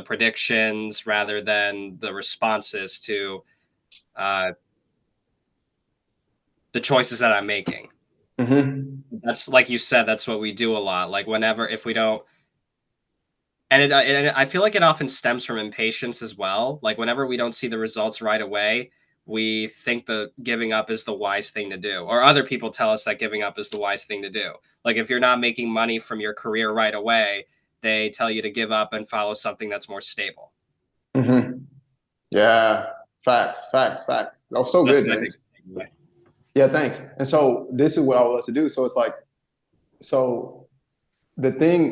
predictions rather than the responses to uh, the choices that I'm making. Hmm. That's like you said, that's what we do a lot. Like whenever, if we don't, and I feel like it often stems from impatience as well. Like whenever we don't see the results right away, we think the giving up is the wise thing to do, or other people tell us that giving up is the wise thing to do. Like if you're not making money from your career right away, they tell you to give up and follow something that's more stable. Hmm. Yeah. Facts, facts, facts. Oh, so That's good, my James. big takeaway. Yeah, thanks. And so this is what I would love to do. So it's like, so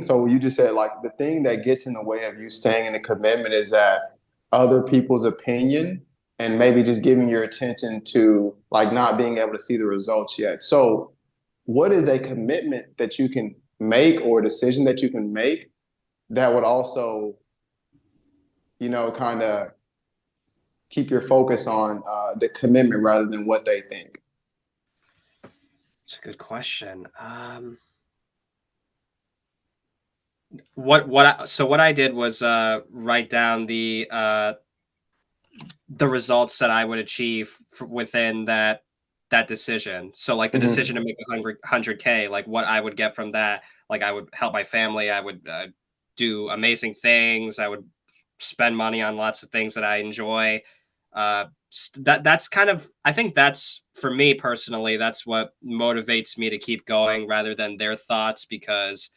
so you just said like the thing that gets in the way of you staying in the commitment is that other people's opinion and maybe just giving your attention to like not being able to see the results yet. So what is a commitment that you can make or a decision that you can make that would also, kind of keep your focus on the commitment rather than what they think? It's a good question. What I did was write down the results that I would achieve within that decision. So like the decision Hmm. to make 100K, like what I would get from that, like I would help my family, I would do amazing things, I would spend money on lots of things that I enjoy. That's kind of, I think that's for me personally, that's what motivates me to keep going rather than their thoughts because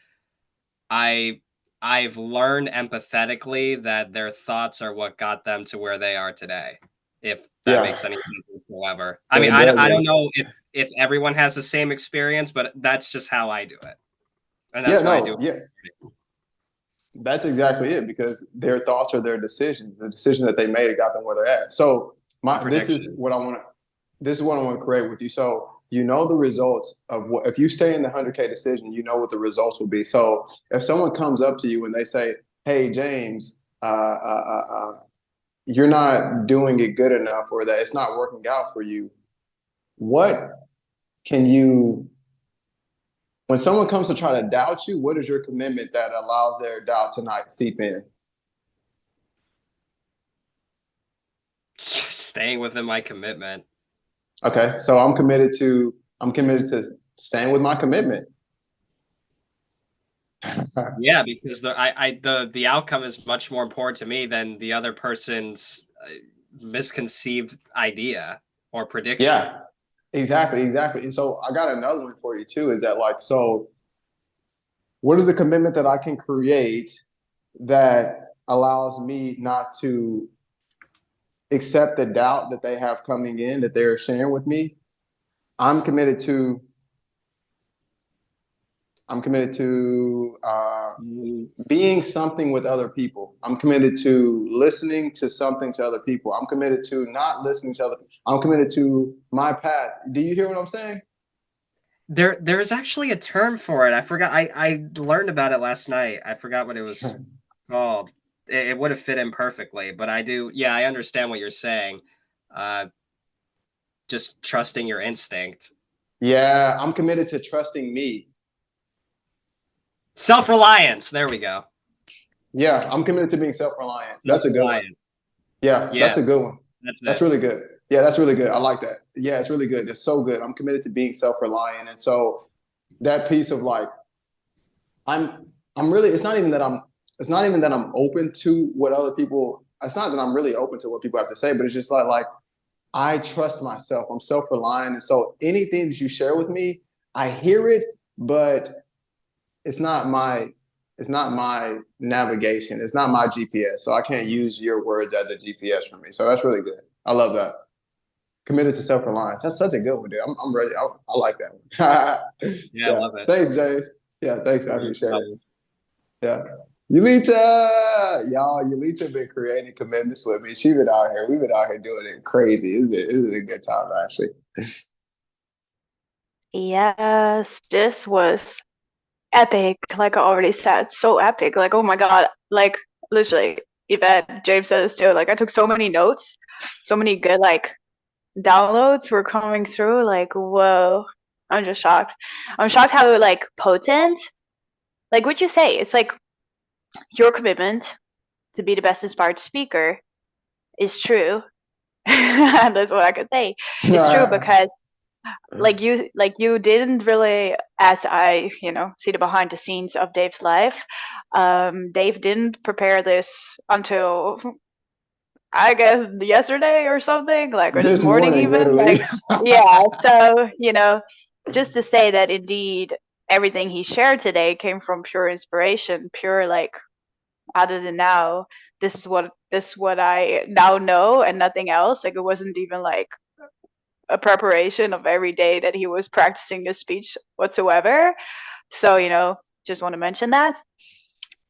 I I've learned empathetically that their thoughts are what got them to where they are today, if that Yeah, makes any sense whatsoever. I mean, it I, does. I don't know if everyone has the same experience, but that's just how I do it. And Yeah, that's why I do no, it. yeah. That's exactly it because their thoughts are their decisions. The decision that they made got them where they're at. So The my this is prediction. what I want to this is what I want to create with you. So you know the results of if you stay in the 100K decision, you know what the results will be. So if someone comes up to you and they say, hey, James, you're not doing it good enough, or that it's not working out for you. What can you, when someone comes to try to doubt you, what is your commitment that allows their doubt to not seep in? Staying within my commitment. Okay, so I'm committed to staying with my commitment. Yeah, because the outcome is much more important to me than the other person's misconceived idea or prediction. Yeah, exactly. And so I got another one for you too, is that like, so what is the commitment that I can create that allows me not to accept the doubt that they have coming in that they're sharing with me? I'm committed to being something with other people. I'm committed to listening to something to other people. I'm committed to not listening to other people. I'm committed to my path. Do you hear what I'm saying? There's actually a term for it. I forgot. I learned about it last night. I forgot what it was called. It would have fit in perfectly, but I do. Yeah, I understand what you're saying. Uh, just trusting your instinct. Yeah, I'm committed to trusting me. Self-reliance. There we go. Yeah, I'm committed to being self-reliant. That's a good one. Self-reliant. Yeah, Yeah, that's a good one. that's That's it. really good. Yeah, that's really good. I like that. Yeah, it's really good. It's so good. I'm committed to being self-reliant. And so that piece of like, I'm really, it's not even that I'm open to what other people, it's not that I'm really open to what people have to say, but it's just like I trust myself. I'm self-reliant. And so anything that you share with me, I hear it, but it's not my it's not my navigation. It's not my GPS. So I can't use your words as a GPS for me. So that's really good. I love that. Committed to self-reliance. That's such a good one, dude. I'm ready. I like that one. Yeah, I Yeah. love it. Thanks, James. Yeah, thanks. I No appreciate it. problem. Yeah. Yulita been creating commitments with me. She been out here. We've been out here doing it crazy. It's been a good time, actually. Yes, this was epic. Like I already said, so epic. Like, oh my God. Like, literally, Yvette, James said this too. Like, I took so many notes, so many good, like, downloads were coming through. Like, whoa. I'm just shocked. I'm shocked how, like, potent, like, what you say, it's like your commitment to be the best inspired speaker is true. That's what I could say. It's true because like you didn't really, as I see the behind the scenes of Dave's life, Dave didn't prepare this until I guess yesterday or something, like, or this This morning morning, even, literally. like, yeah. So just to say that indeed everything he shared today came from pure inspiration, pure, like, other than now, this is what I now know and nothing else. Like, it wasn't even like a preparation of every day that he was practicing his speech whatsoever. So, just want to mention that.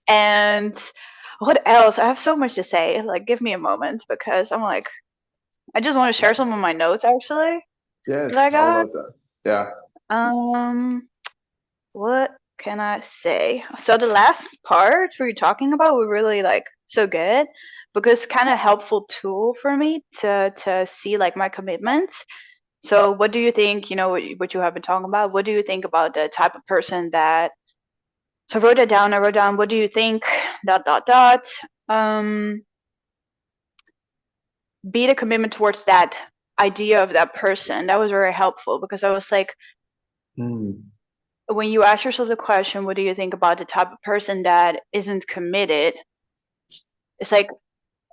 And what else? I have so much to say. Like, give me a moment because I'm like, I just want to share some of my notes actually that Yes, I I would got. love that. Yeah. What can I say? So the last part we were talking about were really like so good because kind of helpful tool for me to see like my commitments. So what do you think, what you have been talking about? What do you think about the type of person that, so I wrote down, what do you think, dot, dot, dot. Um, be the commitment towards that idea of that person. That was very helpful because I was like, when you ask yourself the question, what do you think about the type of person that isn't committed? It's like,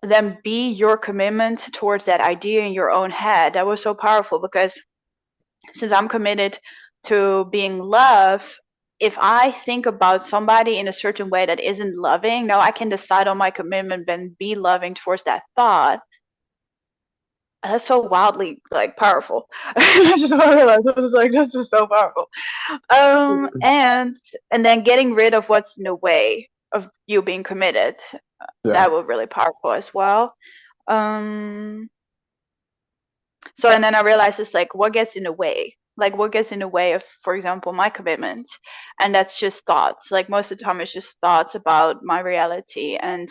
then be your commitment towards that idea in your own head. That was so powerful because since I'm committed to being loved, if I think about somebody in a certain way that isn't loving, now I can decide on my commitment and be loving towards that thought. That's so wildly like powerful. I just realized I was like, that's just so powerful. And then getting rid of what's in the way of you being committed. Yeah. That was really powerful as well. So and then I realized it's like, what gets in the way? like what gets in the way of, for example, my commitment. And that's just thoughts. Like most of the time it's just thoughts about my reality and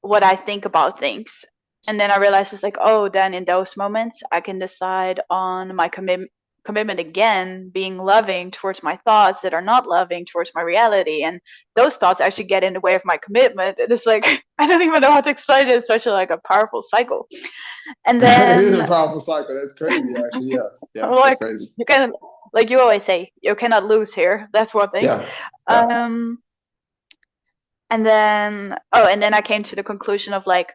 what I think about things. And then I realized it's like, oh, then in those moments I can decide on my commitment again, being loving towards my thoughts that are not loving towards my reality. And those thoughts actually get in the way of my commitment. And it's like I don't even know how to explain it. It's such a like a powerful cycle. And It is a then powerful cycle. That's crazy, actually. Yeah, yeah, that's like crazy. you can, like you always say, you cannot lose here. That's one thing. Yeah, yeah. And then and then I came to the conclusion of like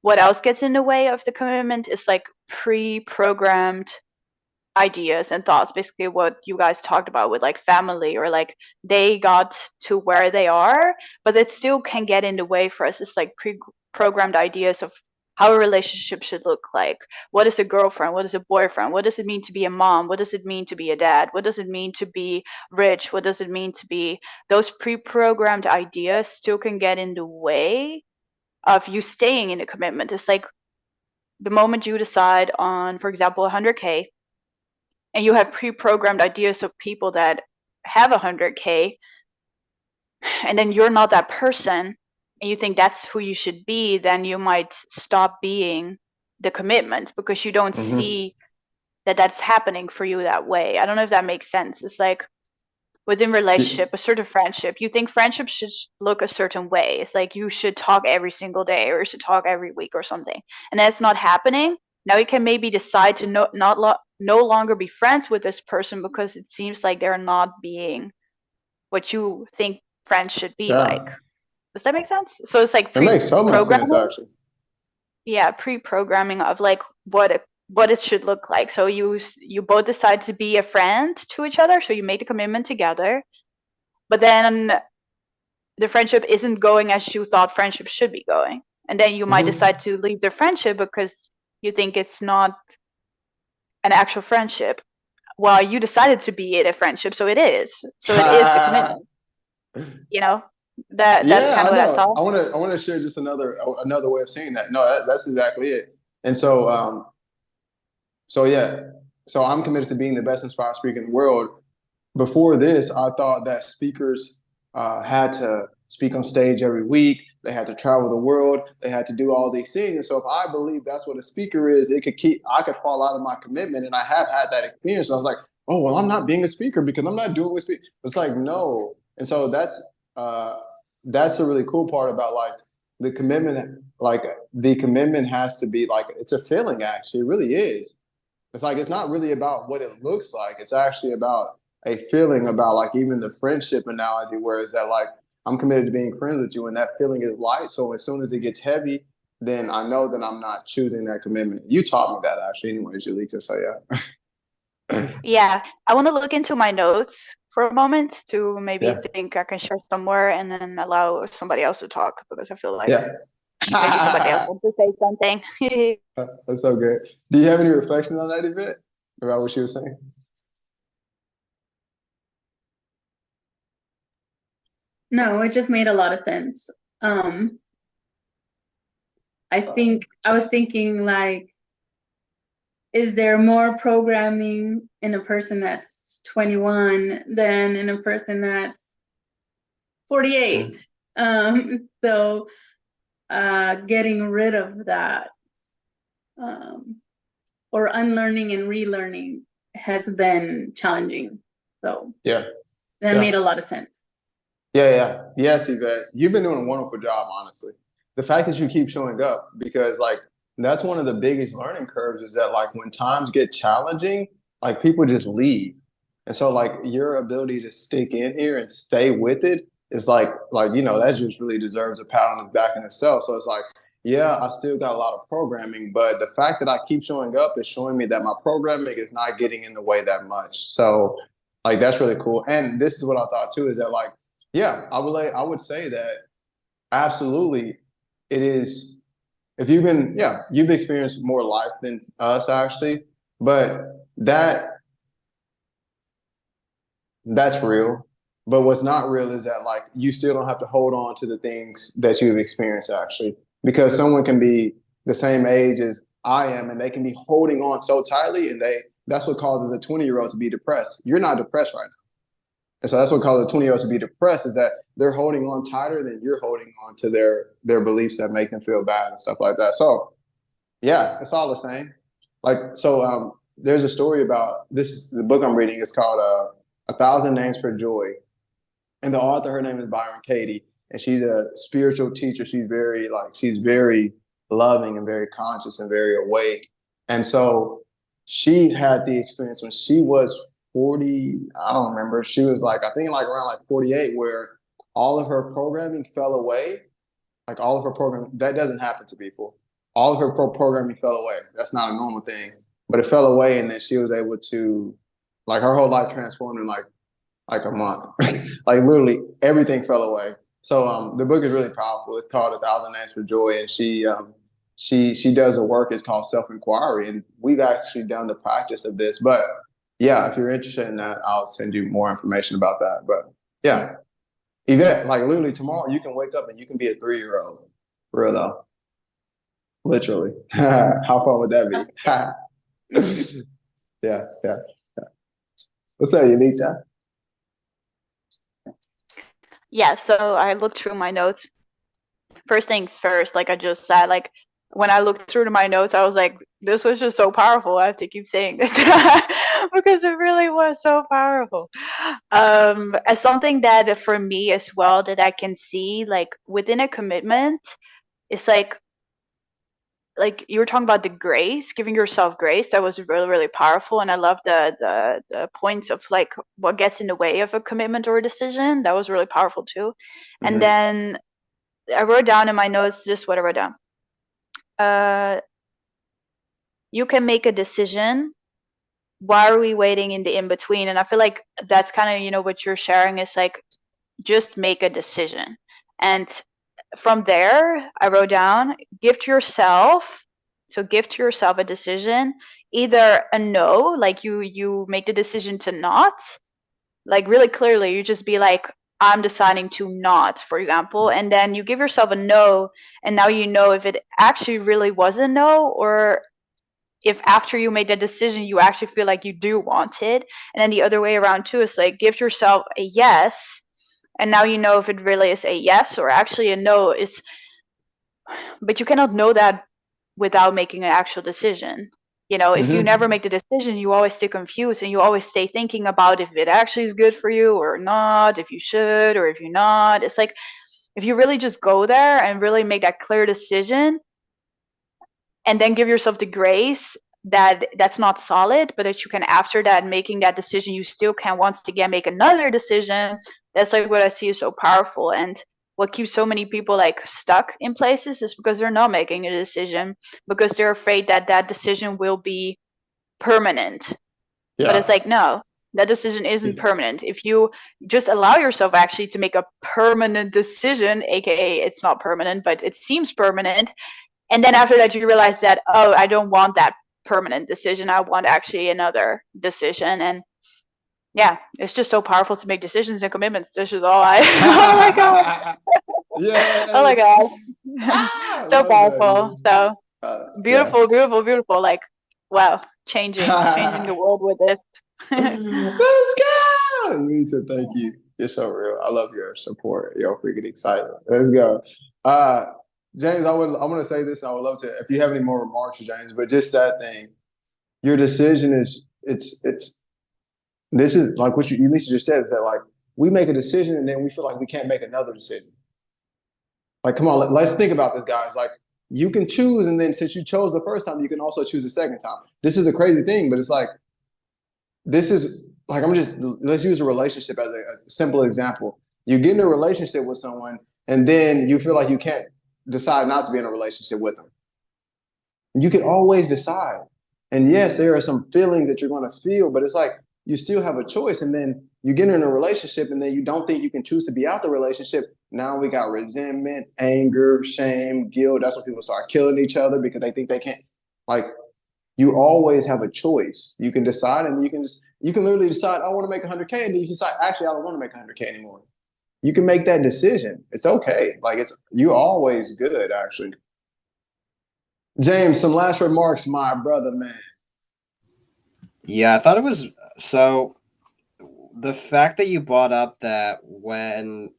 what else gets in the way of the commitment is like pre-programmed ideas and thoughts, basically what you guys talked about with like family, or like they got to where they are but it still can get in the way for us. It's like pre-programmed ideas of how a relationship should look like. What is a girlfriend? What is a boyfriend? What does it mean to be a mom? What does it mean to be a dad? What does it mean to be rich? What does it mean to be, those pre-programmed ideas still can get in the way of you staying in a commitment. It's like the moment you decide on, for example, 100K, and you have pre-programmed ideas of people that have 100K, and then you're not that person, and you think that's who you should be, then you might stop being the commitment because you don't Mm-hmm. see that that's happening for you that way. I don't know if that makes sense. It's like within relationship, a certain friendship, you think friendship should look a certain way. It's like you should talk every single day or you should talk every week or something, and that's not happening. Now you can maybe decide to no longer be friends with this person because it seems like they're not being what you think friends should be like. Yeah. Does that make sense? So it's like It makes so much sense, pre-programming. actually. Yeah, pre-programming of like what it should look like. So you both decide to be a friend to each other, so you make the commitment together, but then the friendship isn't going as you thought friendship should be going, and then you might Mhm. decide to leave the friendship because you think it's not an actual friendship. Well, you decided to be it a friendship, so it is. So it is the commitment. You know, that's Yeah, kind I of what I know. saw. I want to share just another way of saying that. No, that's exactly it. And so yeah, so I'm committed to being the best inspired speaker in the world. Before this, I thought that speakers had to speak on stage every week. They had to travel the world. They had to do all these things. And so if I believe that's what a speaker is, I could fall out of my commitment. And I have had that experience. So I was like, oh, well, I'm not being a speaker because I'm not doing what speak. It's like, no. And so that's a really cool part about like the commitment. Like the commitment has to be like, it's a feeling, actually. It really is. It's like, it's not really about what it looks like. It's actually about a feeling, about like even the friendship analogy, where it's that like, I'm committed to being friends with you and that feeling is light. So as soon as it gets heavy, then I know that I'm not choosing that commitment. You taught me that actually anyways, Julita, so yeah. Yeah, I want to look into my notes for a moment to maybe Yeah. think I can share somewhere and then allow somebody else to talk because I feel like Yeah. maybe somebody else wants to say something. That's so good. Do you have any reflections on that event about what she was saying? No, it just made a lot of sense. I was thinking like, is there more programming in a person that's 21 than in a person that's 48? So getting rid of that, or unlearning and relearning has been challenging. So Yeah. that Yeah. made a lot of sense. Yeah. Yes, Yvette. You've been doing a wonderful job, honestly. The fact that you keep showing up, because like that's one of the biggest learning curves, is that like when times get challenging, like people just leave. And so like your ability to stick in here and stay with it is like, you know, that just really deserves a pat on the back in itself. So it's like, yeah, I still got a lot of programming, but the fact that I keep showing up is showing me that my programming is not getting in the way that much. So like that's really cool. And this is what I thought too, is that like, yeah, I would say that absolutely it is. If you've experienced more life than us actually, but that's real. But what's not real is that like you still don't have to hold on to the things that you've experienced actually, because someone can be the same age as I am and they can be holding on so tightly and that's what causes a 20-year-old to be depressed. You're not depressed right now. And so that's what causes a 20-year-old to be depressed, is that they're holding on tighter than you're holding on to their beliefs that make them feel bad and stuff like that. So yeah, it's all the same. There's a story about this. The book I'm reading is called A Thousand Names for Joy. And the author, her name is Byron Katie, and she's a spiritual teacher. She's very loving and very conscious and very awake. And so she had the experience when she was 40, I don't remember. She was I think around 48, where all of her programming fell away. Like all of her programming, that doesn't happen to people. All of her programming fell away. That's not a normal thing, but it fell away. And then she was able to, her whole life transformed in a month. Literally everything fell away. So the book is really powerful. It's called A Thousand Names for Joy, and she does a work. It's called self-inquiry, and we've actually done the practice of this. But yeah, if you're interested in that, I'll send you more information about that. But yeah, Yvette, literally tomorrow you can wake up and you can be a 3-year-old. For real though, literally. How fun would that be? Yeah. What's up, Unita? Yeah, so I looked through my notes. First things first, like I just said, when I looked through my notes, I was like, this was just so powerful. I have to keep saying this because it really was so powerful. As something that for me as well, that I can see within a commitment, it's like you were talking about the grace, giving yourself grace. That was really, really powerful. And I love the points of what gets in the way of a commitment or a decision. That was really powerful too. Mm-hmm. And then I wrote down in my notes, this is what I wrote down. You can make a decision. Why are we waiting in the in-between? And I feel like that's kind of, what you're sharing is just make a decision. And from there, I wrote down, give to yourself a decision, either a no, you make the decision to not, really clearly, you just be I'm deciding to not, for example, and then you give yourself a no, and now you know if it actually really was a no, or if after you made that decision, you actually feel like you do want it. And then the other way around too is give yourself a yes, and now you know if it really is a yes or actually a no. But you cannot know that without making an actual decision. If you never make the decision, you always stay confused and you always stay thinking about if it actually is good for you or not, if you should or if you're not. It's if you really just go there and really make that clear decision and then give yourself the grace that that's not solid, but that you can, after that, making that decision, you still can once again make another decision. That's what I see is so powerful. And what keeps so many people stuck in places is because they're not making a decision, because they're afraid that that decision will be permanent. Yeah. But it's no, that decision isn't permanent. If you just allow yourself actually to make a permanent decision, aka it's not permanent, but it seems permanent, and then after that you realize that, oh, I don't want that permanent decision, I want actually another decision. And yeah, it's just so powerful to make decisions and commitments. This is all I oh my god. Yeah. Oh my god. So powerful. So beautiful, beautiful. Wow, changing the world with this. Let's go. Me too. Thank you. You're so real. I love your support. You're freaking excited. Let's go. James, I'm gonna say this, and I would love to, if you have any more remarks, James, but just that thing. Your decision is this is what you Lisa just said, is that we make a decision and then we feel like we can't make another decision. Come on, let's think about this, guys. You can choose, and then since you chose the first time, you can also choose the second time. This is a crazy thing, but it's this is let's use a relationship as a simple example. You get in a relationship with someone, and then you feel like you can't decide not to be in a relationship with them. You can always decide. And yes, there are some feelings that you're going to feel, but it's you still have a choice. And then you get in a relationship and then you don't think you can choose to be out the relationship. Now we got resentment, anger, shame, guilt. That's when people start killing each other because they think they can't. You always have a choice. You can decide, and you can literally decide, I want to make 100K, and then you decide, actually, I don't want to make 100K anymore. You can make that decision. It's okay. You're always good, actually. James, some last remarks, my brother, man. Yeah, I thought it was so the fact that you brought up that when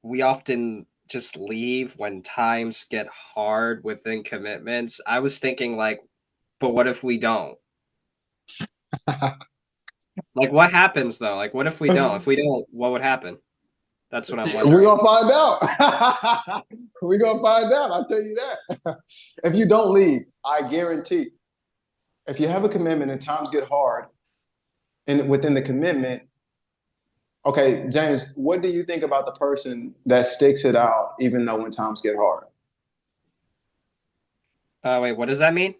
we often just leave when times get hard within commitments, I was thinking like, but what if we don't? Like what happens though? Like what if we don't? If we don't, what would happen? That's what I'm We're wondering. gonna find out. We're gonna find out. I'll tell you that. If you don't leave, I guarantee. If you have a commitment and times get hard, and within the commitment, okay, James, what do you think about the person that sticks it out even though when times get hard? Wait, what does that mean?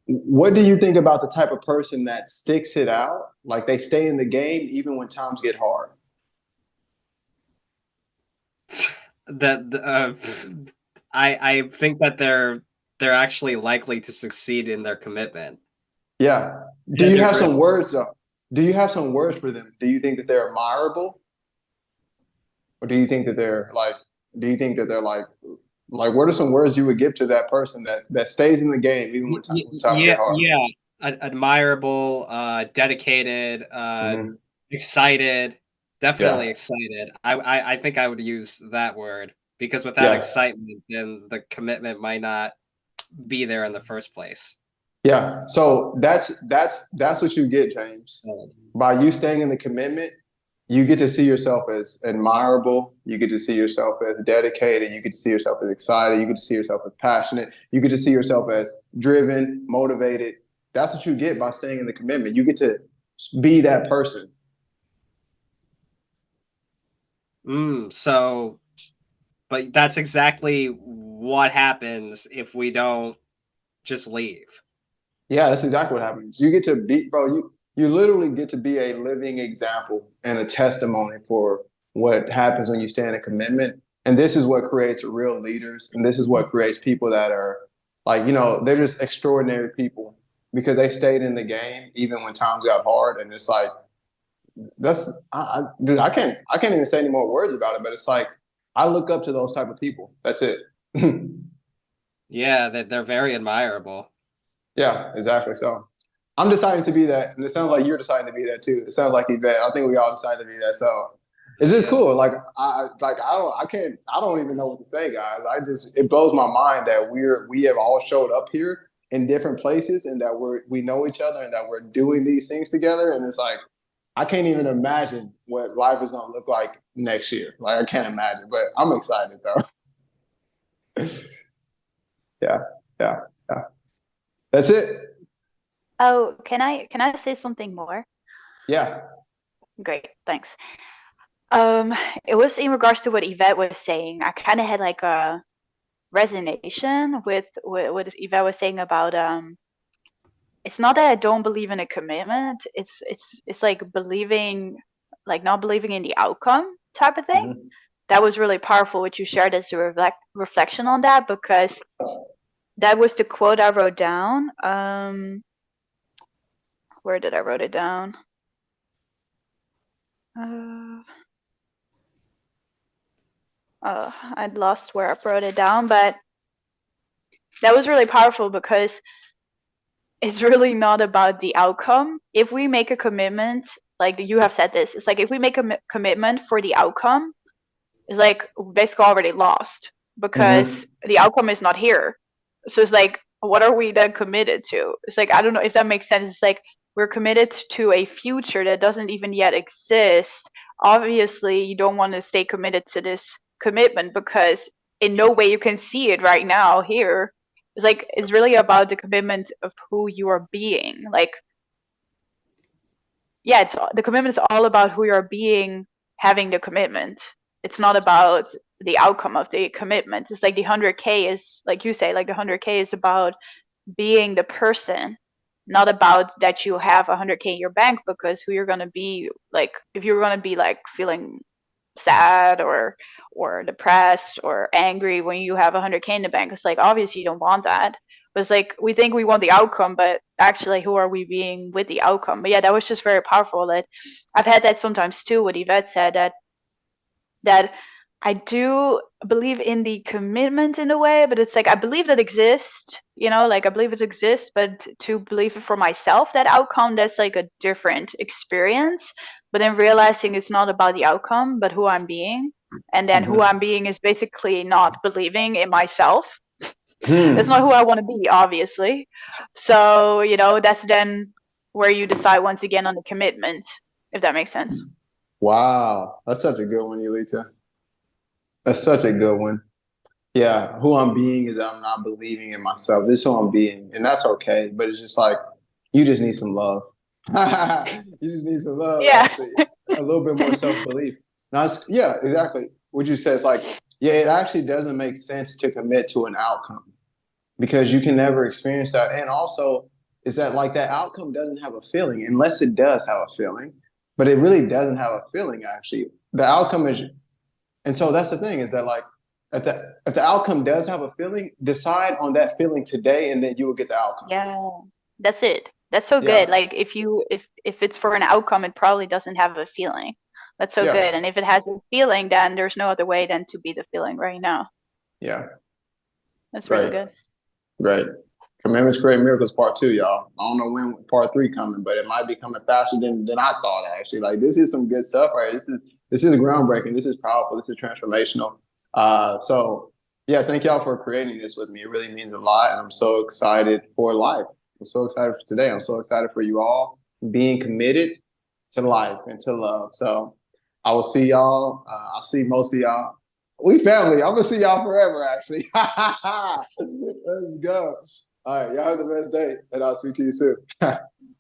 What do you think about the type of person that sticks it out? Like they stay in the game even when times get hard. That I think that they're actually likely to succeed in their commitment. Yeah. Do Yeah, you they're have driven. some words though? Do you have some words for them? Do you think that they're admirable? Or do you think that they're like, do you think that they're like what are some words you would give to that person that stays in the game even when times get Yeah, hard? yeah. Admirable, dedicated, Mhm. excited, definitely Yeah. excited. I think I would use that word because without Yeah. excitement, then the commitment might not be there in the first place. Yeah. So that's what you get, James. By you staying in the commitment, you get to see yourself as admirable. You get to see yourself as dedicated. You get to see yourself as excited. You get to see yourself as passionate. You get to see yourself as driven, motivated. That's what you get by staying in the commitment. You get to be that person. So, but that's exactly what happens if we don't just leave. Yeah, that's exactly what happens. You get to be, bro. You literally get to be a living example and a testimony for what happens when you stand in commitment. And this is what creates real leaders. And this is what creates people that are like, they're just extraordinary people because they stayed in the game even when times got hard. And it's like dude, I can't even say any more words about it. But it's like I look up to those type of people. That's it. Yeah, they're very admirable. Yeah, exactly. So I'm deciding to be that, and it sounds like you're deciding to be that too. It sounds like Yvette. I think we all decided to be that. So it's just Yeah. cool. Like I don't even know what to say, guys. It blows my mind that we have all showed up here in different places and that we know each other and that we're doing these things together. And it's like I can't even imagine what life is gonna look like next year. Like I can't imagine, but I'm excited though. Yeah, yeah, yeah. That's it. Oh, can I say something more? Yeah. Great, thanks. Um, it was in regards to what Yvette was saying. I kind of had like a resonation with what Yvette was saying about it's not that I don't believe in a commitment. It's like believing, like not believing in the outcome type of thing. Mhm. That was really powerful what you shared as a reflection on that, because that was the quote I wrote down. Where did I wrote it down? I'd lost where I wrote it down, but that was really powerful because it's really not about the outcome. If we make a commitment, like you have said this, it's like if we make a commitment for the outcome, it's like basically already lost Mhm. because the outcome is not here. So it's like, what are we then committed to? It's like, I don't know if that makes sense. It's like we're committed to a future that doesn't even yet exist. Obviously, you don't want to stay committed to this commitment because in no way you can see it right now here. It's like it's really about the commitment of who you are being. Like, yeah, it's the commitment is all about who you're being having the commitment. It's not about the outcome of the commitment. It's like the 100K is, like you say, like the 100K is about being the person, not about that you have 100K in your bank, because who you're going to be, like if you're going to be like feeling sad or depressed or angry when you have 100K in the bank, it's like obviously you don't want that. But it's like we think we want the outcome, but actually who are we being with the outcome? But yeah, that was just very powerful. That I've had that sometimes too, what Yvette said, that I do believe in the commitment in a way, but it's like I believe that exists, you know, like I believe it exists, but to believe it for myself, that outcome, that's like a different experience. But then realizing it's not about the outcome, but who I'm being. And then who I'm being is basically not believing in myself. That's not who I want to be, obviously. So, you know, that's then where you decide once again on the commitment, if that makes sense. Wow, that's such a good one, Yulita. That's such a good one. Yeah, who I'm being is that I'm not believing in myself. This is who I'm being, and that's okay. But it's just like you just need some love. You just need some love, Yeah. actually. A little bit more self-belief. Now, yeah, exactly. What you said is like, yeah, it actually doesn't make sense to commit to an outcome because you can never experience that. And also, is that like that outcome doesn't have a feeling unless it does have a feeling, but it really doesn't have a feeling actually. The outcome is, and so that's the thing is that like if the outcome does have a feeling, decide on that feeling today, and then you will get the outcome. Yeah, that's it. That's so Yeah. good. Like if it's for an outcome, it probably doesn't have a feeling. That's so Yeah. good. And if it has a feeling, then there's no other way than to be the feeling right now. Yeah. That's really Right. good. Right. Commandments Create Miracles Part 2, y'all. I don't know when Part 3 coming, but it might be coming faster than I thought actually. Like this is some good stuff, right? This is groundbreaking. This is powerful. This is transformational. So yeah, thank y'all for creating this with me. It really means a lot. And I'm so excited for life. I'm so excited for today. I'm so excited for you all being committed to life and to love. So I will see y'all. I'll see most of y'all. We family. I'm gonna see y'all forever, actually. Let's go. All right, y'all have the best day, and I'll see you soon.